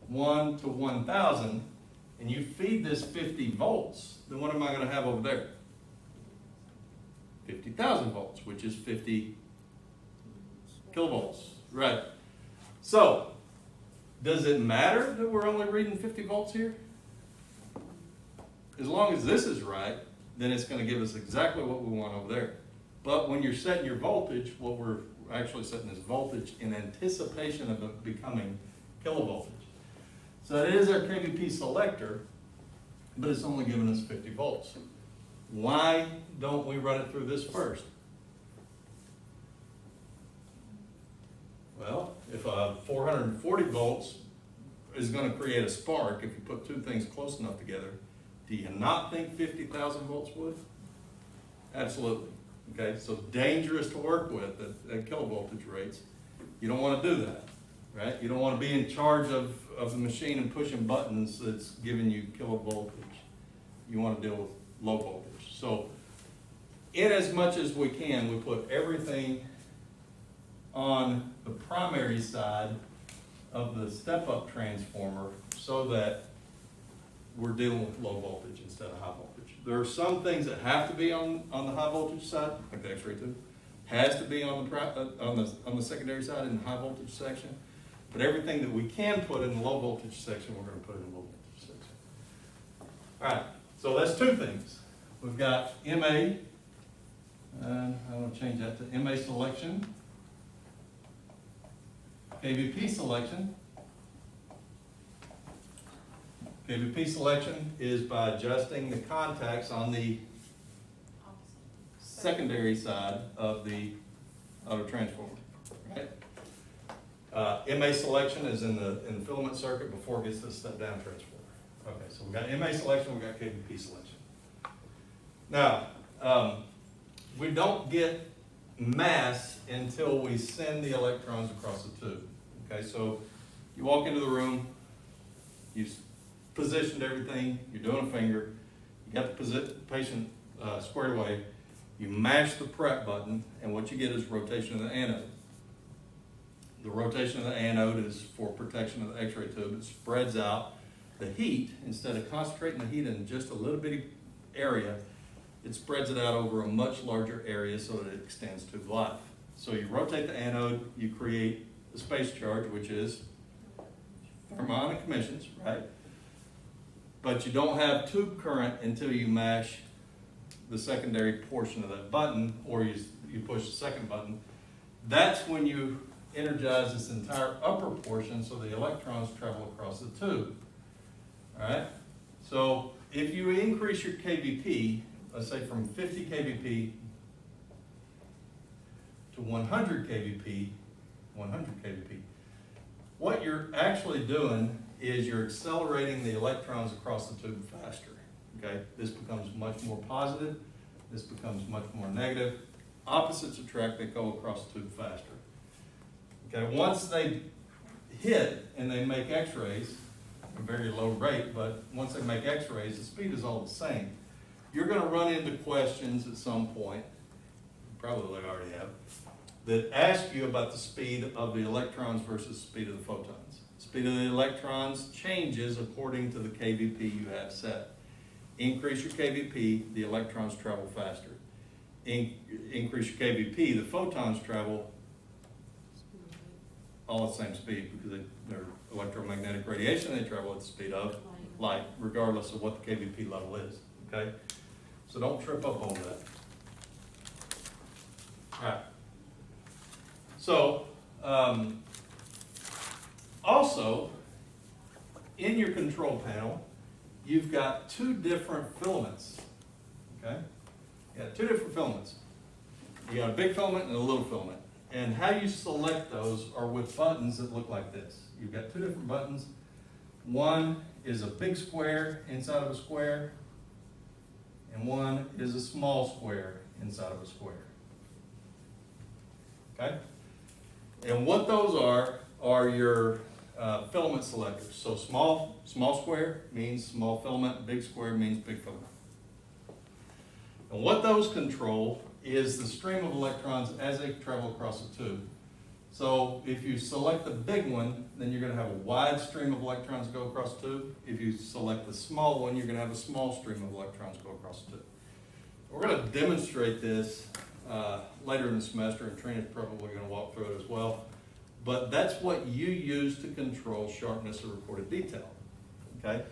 1 to 1,000 and you feed this 50 volts, then what am I going to have over there? 50,000 volts, which is 50 kilovolts, right. So, does it matter that we're only reading 50 volts here? As long as this is right, then it's gonna give us exactly what we want over there. But when you're setting your voltage, what we're actually setting is voltage in anticipation of it becoming kilovoltage. So it is our KVP selector, but it's only giving us 50 volts. Why don't we run it through this first? Well, if 440 volts is going to create a spark, if you put two things close enough together, do you not think 50,000 volts would? Absolutely. Okay, so dangerous to work with at kilovoltage rates. You don't want to do that, right? You don't want to be in charge of the machine and pushing buttons that's giving you kilovoltage. You want to deal with low voltage. So, in as much as we can, we put everything on the primary side of the step-up transformer so that we're dealing with low voltage instead of high voltage. There are some things that have to be on the high voltage side, like the X-ray tube, has to be on the secondary side in the high voltage section, but everything that we can put in the low voltage section, we're going to put in the low voltage section. All right, so that's two things. We've got MA, and I want to change that to MA selection. KVP selection. KVP selection is by adjusting the contacts on the secondary side of the auto transformer, right? MA selection is in the filament circuit before it gets to the step down transformer. Okay, so we've got MA selection, we've got KVP selection. Now, we don't get mass until we send the electrons across the tube. Okay, so you walk into the room, you've positioned everything, you're doing a finger, you got the patient squared away, you mash the prep button, and what you get is rotation of the anode. The rotation of the anode is for protection of the X-ray tube. It spreads out the heat. Instead of concentrating the heat in just a little bitty area, it spreads it out over a much larger area so that it extends tube life. So you rotate the anode, you create the space charge, which is thermionic emissions, right? But you don't have tube current until you mash the secondary portion of that button, or you push the second button. That's when you energize this entire upper portion so the electrons travel across the tube. All right? So if you increase your KVP, let's say from 50 kVp to 100 kVp, what you're actually doing is you're accelerating the electrons across the tube faster. Okay? This becomes much more positive. This becomes much more negative. Opposites attract, they go across the tube faster. Okay, once they hit and they make X-rays, a very low rate, but once they make X-rays, the speed is all the same. You're going to run into questions at some point, probably they already have, that ask you about the speed of the electrons versus the speed of the photons. Speed of the electrons changes according to the KVP you have set. Increase your KVP, the electrons travel faster. Increase your KVP, the photons travel all at the same speed because they're electromagnetic radiation, they travel at the speed of light, regardless of what the KVP level is, okay? So don't trip up on that. All right. So, also, in your control panel, you've got two different filaments, okay? You got two different filaments. You got a big filament and a little filament. And how you select those are with buttons that look like this. You've got two different buttons. One is a big square inside of a square, and one is a small square inside of a square. Okay? And what those are your filament selectors. So small square means small filament, big square means big filament. And what those control is the stream of electrons as they travel across the tube. So if you select the big one, then you're going to have a wide stream of electrons go across the tube. If you select the small one, you're going to have a small stream of electrons go across the tube. We're going to demonstrate this later in the semester, and Trina's probably gonna walk through it as well. But that's what you use to control sharpness of recorded detail, okay?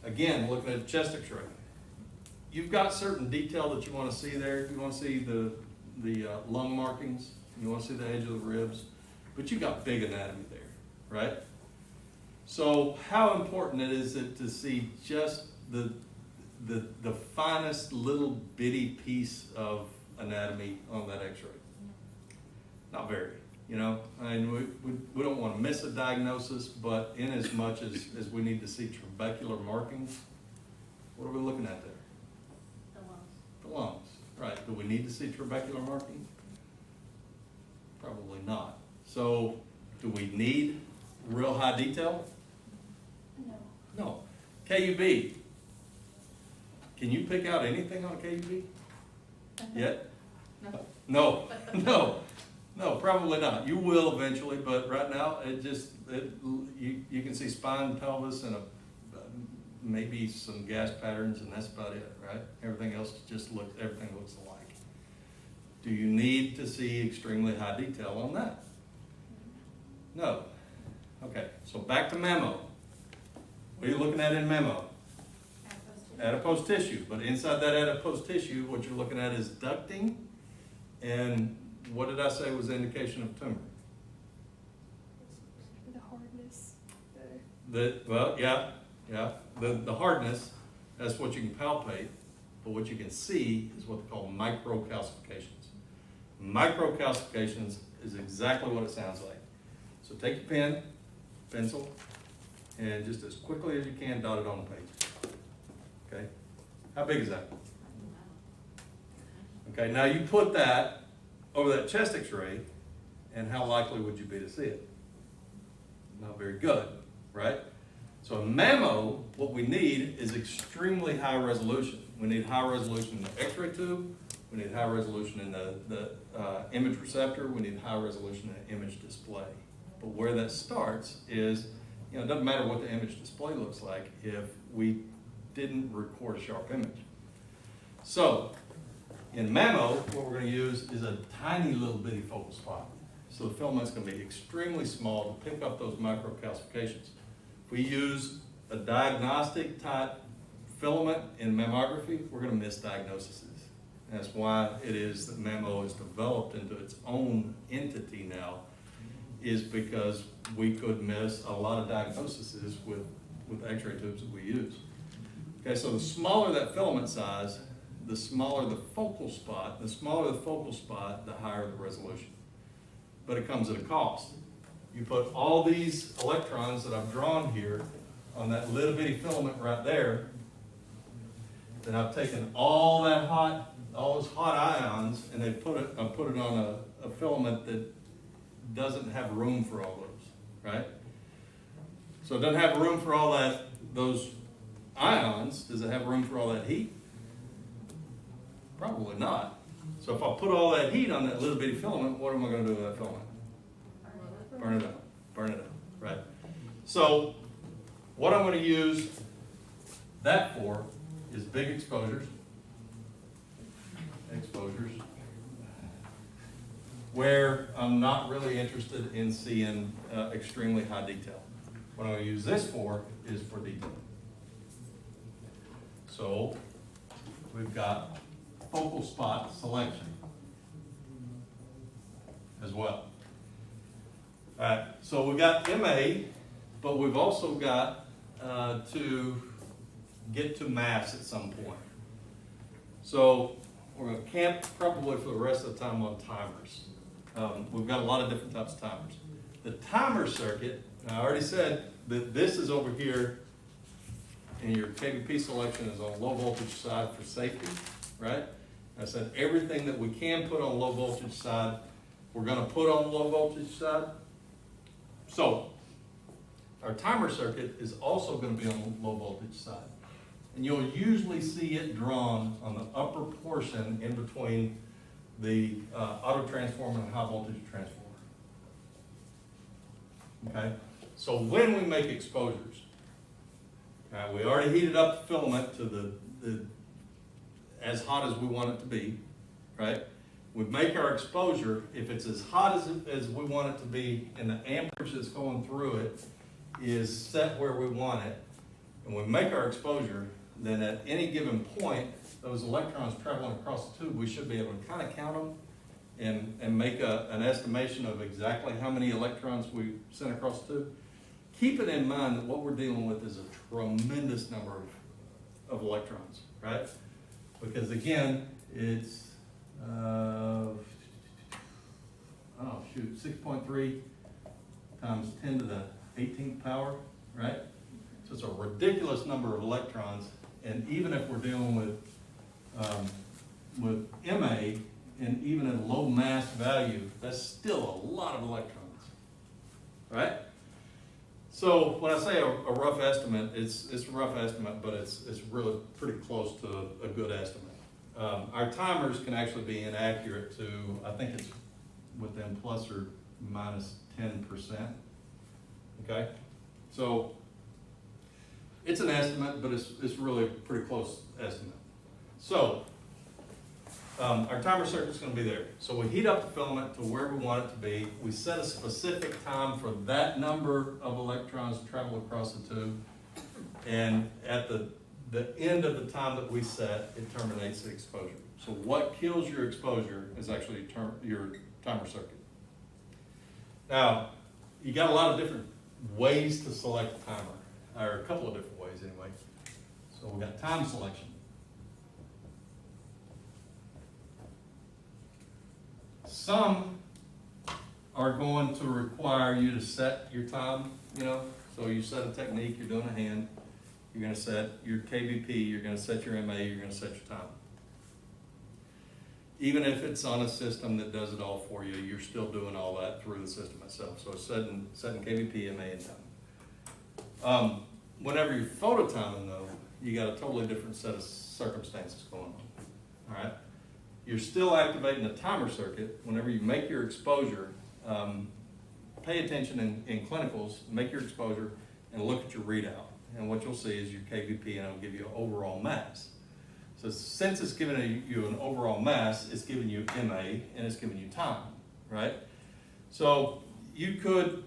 Again, looking at a chest x-ray. You've got certain detail that you wanna see there. You wanna see the lung markings, you wanna see the edge of the ribs, but you got big anatomy there, right? So how important is it to see just the finest little bitty piece of anatomy on that x-ray? Not very, you know? I mean, we don't want to miss a diagnosis, but in as much as we need to see trabecular markings, what are we looking at there? The lungs. The lungs, right. Do we need to see trabecular markings? Probably not. So do we need real high detail? No. No. KUB. Can you pick out anything on a KUB yet? No. No, no, probably not. You will eventually, but right now, you can see spine, pelvis, and maybe some gas patterns, and that's about it, right? Everything else everything looks alike. Do you need to see extremely high detail on that? No. Okay, so back to mammo. What are you looking at in mammo? Adipose tissue, but inside that adipose tissue, what you're looking at is ducting, and what did I say was the indication of tumor? The hardness. The hardness, that's what you can palpate, but what you can see is what they call microcalcifications. Microcalcifications is exactly what it sounds like. So take your pen, pencil, and just as quickly as you can, dot it on the page. Okay, how big is that? Okay, now you put that over that chest x-ray, and how likely would you be to see it? Not very good, right? So in mammo, what we need is extremely high resolution. We need high resolution in the x-ray tube, we need high resolution in the image receptor, we need high resolution in the image display. But where that starts is, you know, it doesn't matter what the image display looks like if we didn't record a sharp image. So, in mammo, what we're going to use is a tiny little bitty focal spot. So the filament's going to be extremely small to pick up those microcalcifications. If we use a diagnostic type filament in mammography, we're going to miss diagnoses. That's why it is that mammo is developed into its own entity now, is because we could miss a lot of diagnoses with x-ray tubes that we use. Okay, so the smaller that filament size, the smaller the focal spot. The smaller the focal spot, the higher the resolution. But it comes at a cost. You put all these electrons that I've drawn here on that little bitty filament right there, then I've taken all those hot ions, and I put it on a filament that doesn't have room for all those, right? So it doesn't have room for all those ions. Does it have room for all that heat? Probably not. So if I put all that heat on that little bitty filament, what am I going to do with that filament? Burn it up. Burn it up, right? So what I'm going to use that for is big exposures. Where I'm not really interested in seeing extremely high detail. What I'm going to use this for is for detail. So we've got focal spot selection as well. All right, so we've got MA, but we've also got to get to mass at some point. So we're going to camp probably for the rest of the time on timers. We've got a lot of different types of timers. The timer circuit, I already said that this is over here, and your KVP selection is on low voltage side for safety, right? I said everything that we can put on low voltage side, we're going to put on low voltage side. So our timer circuit is also going to be on the low voltage side. And you'll usually see it drawn on the upper portion in between the auto transformer and high voltage transformer. Okay, so when we make exposures, we already heated up the filament to the as hot as we want it to be, right? We make our exposure, if it's as hot as we want it to be, and the amperage that's going through it is set where we want it, and we make our exposure, then at any given point, those electrons traveling across the tube, we should be able to kind of count them and make an estimation of exactly how many electrons we sent across the tube. Keep it in mind that what we're dealing with is a tremendous number of electrons, right? Because again, it's, 6.3 times 10 to the 18th power, right? So it's a ridiculous number of electrons, and even if we're dealing with MA, and even at a low mass value, that's still a lot of electrons, right? So when I say a rough estimate, it's a rough estimate, but it's really pretty close to a good estimate. Our timers can actually be inaccurate to, I think it's within plus or minus 10%, okay? So it's an estimate, but it's really a pretty close estimate. So our timer circuit's going to be there. So we heat up the filament to where we want it to be. We set a specific time for that number of electrons to travel across the tube. And at the end of the time that we set, it terminates the exposure. So what kills your exposure is actually your timer circuit. Now, you got a lot of different ways to select a timer, or a couple of different ways anyway. So we got time selection. Some are going to require you to set your time, so you set a technique, you're doing a hand, you're going to set your KVP, you're going to set your MA, you're going to set your time. Even if it's on a system that does it all for you, you're still doing all that through the system itself. So setting KVP, MA, and time. Whenever you're phototiming though, you got a totally different set of circumstances going on, all right? You're still activating the timer circuit. Whenever you make your exposure, pay attention in clinicals, make your exposure, and look at your readout. And what you'll see is your KVP, and it'll give you an overall mass. So since it's giving you an overall mass, it's giving you MA, and it's giving you time, right? So you could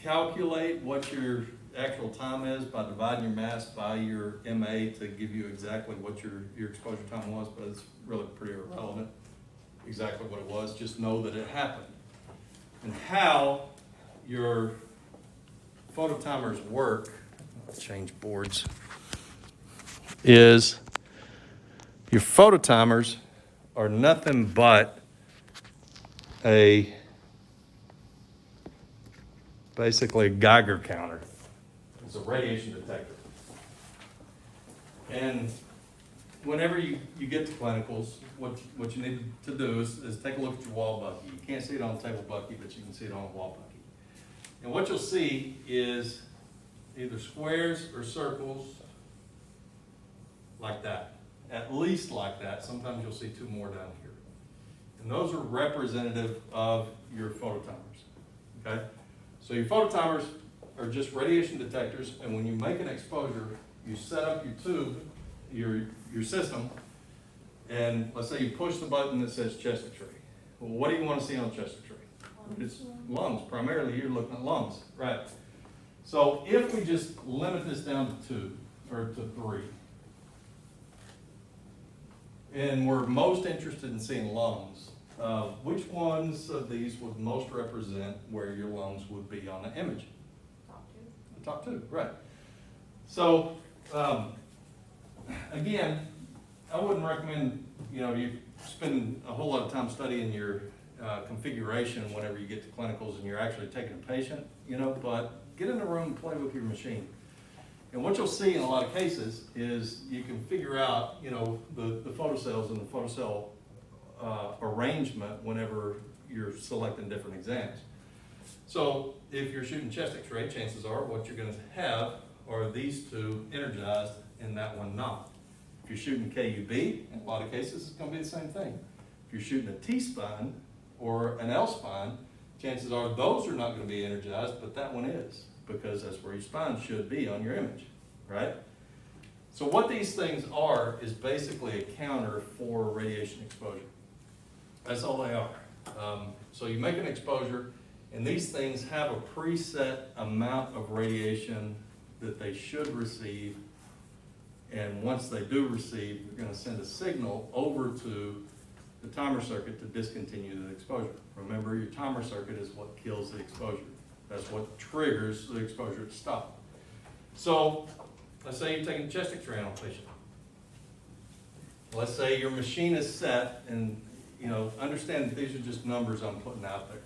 calculate what your actual time is by dividing your mass by your MA to give you exactly what your exposure time was, but it's really pretty irrelevant exactly what it was. Just know that it happened. And how your phototimers work, I'll change boards, is your phototimers are nothing but basically a Geiger counter. It's a radiation detector. And whenever you get to clinicals, what you need to do is take a look at your wall bucky. You can't see it on a table bucky, but you can see it on a wall bucky. And what you'll see is either squares or circles like that. At least like that. Sometimes you'll see two more down here. And those are representative of your phototimers, okay? So your phototimers are just radiation detectors, and when you make an exposure, you set up your tube, your system, and let's say you push the button that says chest X-ray. Well, what do you want to see on chest X-ray? It's lungs. Primarily, you're looking at lungs, right? So if we just limit this down to 2 or to 3, and we're most interested in seeing lungs, which ones of these would most represent where your lungs would be on the image? The top two, right. So, again, I wouldn't recommend, you spend a whole lot of time studying your configuration whenever you get to clinicals and you're actually taking a patient, but get in the room and play with your machine. And what you'll see in a lot of cases is you can figure out, the photocells and the photocell arrangement whenever you're selecting different exams. So if you're shooting chest X-ray, chances are what you're going to have are these two energized and that one not. If you're shooting KUB, in a lot of cases, it's going to be the same thing. If you're shooting a T-spine or an L-spine, chances are those are not going to be energized, but that one is, because that's where your spine should be on your image, right? So what these things are is basically a counter for radiation exposure. That's all they are. So you make an exposure, and these things have a preset amount of radiation that they should receive. And once they do receive, you're gonna send a signal over to the timer circuit to discontinue the exposure. Remember, your timer circuit is what kills the exposure. That's what triggers the exposure to stop. So, let's say you're taking a chest X-ray on a patient. Let's say your machine is set, and understand that these are just numbers I'm putting out there.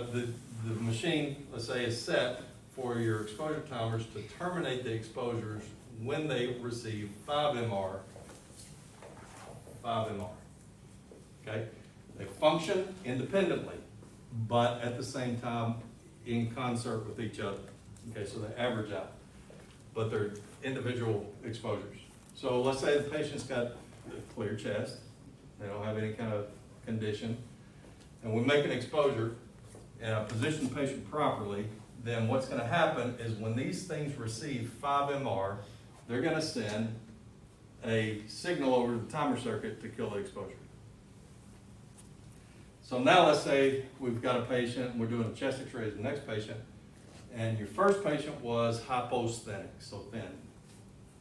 The machine, let's say, is set for your exposure timers to terminate the exposures when they receive 5 MR. 5 MR. Okay? They function independently, but at the same time in concert with each other. Okay, so they average out, but they're individual exposures. So let's say the patient's got a clear chest, they don't have any kind of condition, and we make an exposure and position the patient properly, then what's gonna happen is when these things receive 5 MR, they're gonna send a signal over to the timer circuit to kill the exposure. So now let's say we've got a patient, and we're doing a chest X-ray as the next patient, and your first patient was hyposthenic, so thin.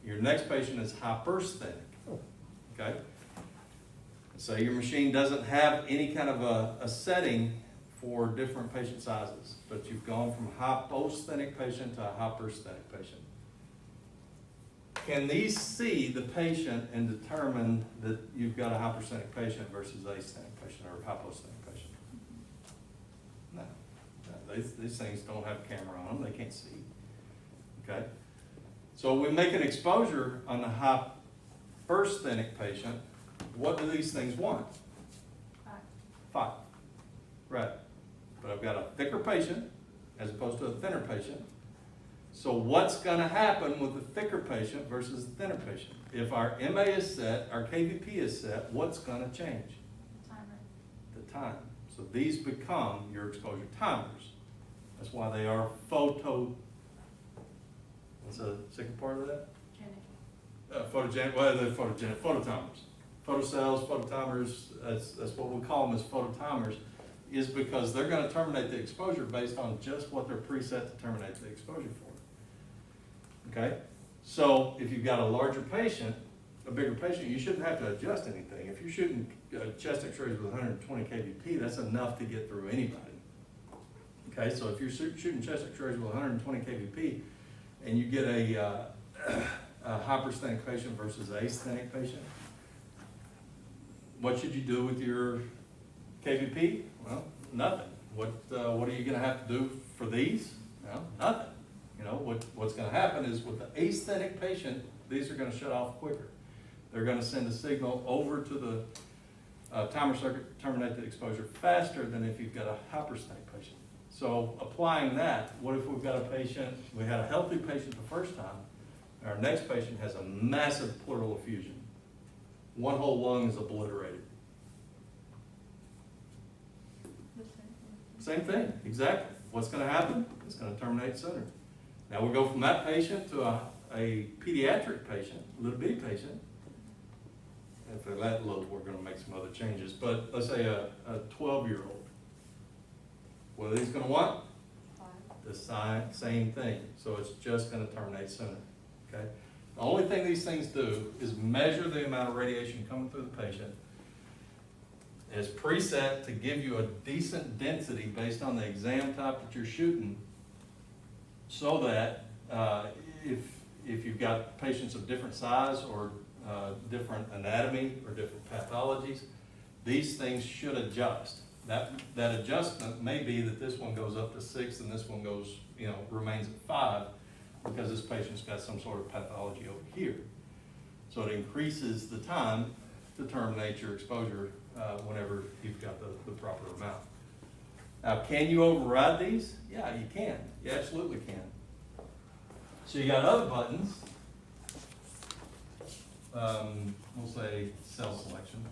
Your next patient is hypersthenic, okay? So your machine doesn't have any kind of a setting for different patient sizes, but you've gone from hyposthenic patient to a hypersthenic patient. Can these see the patient and determine that you've got a hypersthenic patient versus a asthenic patient or a hyposthenic patient? No. These things don't have a camera on them, they can't see. Okay? So we make an exposure on the hypersthenic patient. What do these things want? 5. 5. Right. But I've got a thicker patient as opposed to a thinner patient. So what's going to happen with the thicker patient versus the thinner patient? If our MA is set, our KVP is set, what's going to change? Timer. The time. So these become your exposure timers. That's why they are what's the second part of that? Photogenic, well, they're photogenic, phototimers. Photocells, phototimers, that's what we call them as phototimers, is because they're going to terminate the exposure based on just what they're preset to terminate the exposure for. Okay? So if you've got a larger patient, a bigger patient, you shouldn't have to adjust anything. If you're shooting chest X-rays with 120 kVp, that's enough to get through anybody. Okay, so if you're shooting chest X-rays with 120 kVp and you get a hypersthenic patient versus an asthenic patient, what should you do with your KVP? Well, nothing. What are you going to have to do for these? Well, nothing. What's going to happen is with the asthenic patient, these are going to shut off quicker. They're going to send a signal over to the timer circuit to terminate the exposure faster than if you've got a hypersthenic patient. So applying that, what if we've got a patient, we had a healthy patient the first time, and our next patient has a massive pleural effusion. One whole lung is obliterated. Same thing, exactly. What's going to happen? It's going to terminate sooner. Now we go from that patient to a pediatric patient, a little bitty patient. If they're that little, we're going to make some other changes. But let's say a 12-year-old. What are these going to want? 5. The same thing. So it's just going to terminate sooner. Okay. The only thing these things do is measure the amount of radiation coming through the patient. It's preset to give you a decent density based on the exam type that you're shooting, so that if you've got patients of different size or different anatomy or different pathologies, these things should adjust. That adjustment may be that this one goes up to 6 and this one goes, remains at 5 because this patient's got some sort of pathology over here. So it increases the time to terminate your exposure whenever you've got the proper amount. Now, can you override these? Yeah, you can. You absolutely can. So you got other buttons. We'll say cell selection.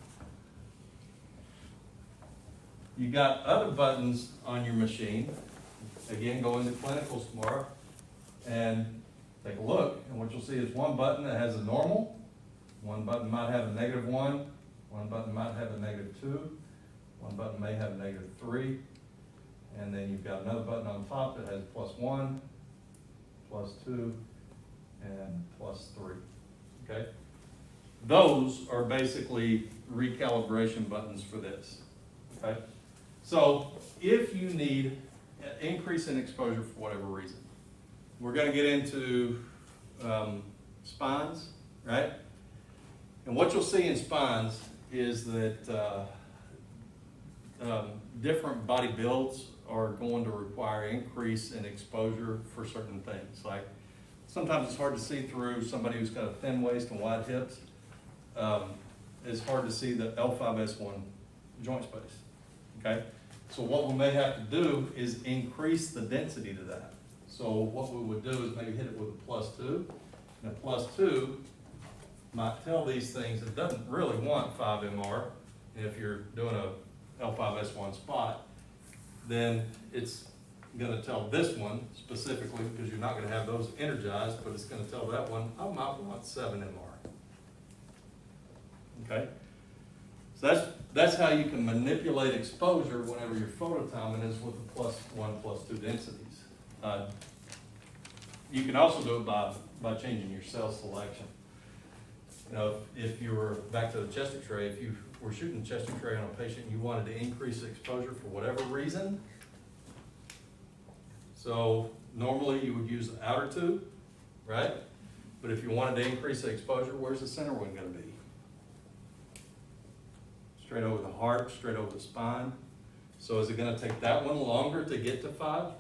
You got other buttons on your machine. Again, go into clinicals tomorrow and take a look. And what you'll see is one button that has a normal. One button might have a -1 One button might have a -2, one button may have a -3, and then you've got another button on top that has +1, +2, and +3, okay? Those are basically recalibration buttons for this, okay? So if you need an increase in exposure for whatever reason, we're gonna get into spines, right? And what you'll see in spines is that different body builds are going to require increase in exposure for certain things. Like sometimes it's hard to see through somebody who's got a thin waist and wide hips. It's hard to see the L5S1 joint space, okay? So what we may have to do is increase the density to that. So what we would do is maybe hit it with a +2, and a +2 might tell these things it doesn't really want 5 MR. And if you're doing a L5S1 spot, then it's gonna tell this one specifically, because you're not gonna have those energized, but it's gonna tell that one, I might want 7 MR. Okay? So that's how you can manipulate exposure whenever you're phototiming is with the +1, +2 densities. You can also do it by changing your cell selection. You know, if you were back to the chest X-ray, if you were shooting a chest X-ray on a patient, you wanted to increase the exposure for whatever reason. So normally you would use the outer tube, right? But if you wanted to increase the exposure, where's the center one gonna be? Straight over the heart, straight over the spine. So is it gonna take that one longer to get to 5?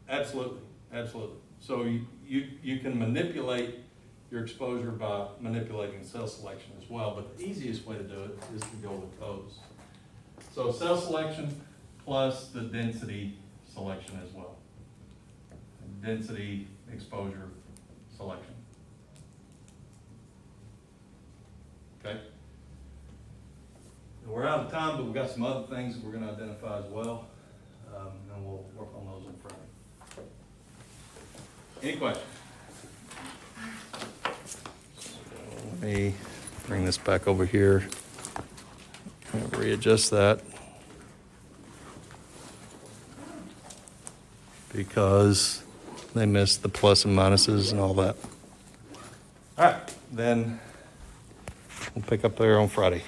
Absolutely, absolutely. So you can manipulate your exposure by manipulating cell selection as well, but the easiest way to do it is to go with those. So cell selection plus the density selection as well. Density, exposure, selection. Okay? We're out of time, but we've got some other things that we're gonna identify as well, and we'll work on those on Friday. Any questions? Let me bring this back over here and readjust that, because they missed the plus and minuses and all that. All right, then we'll pick up there on Friday.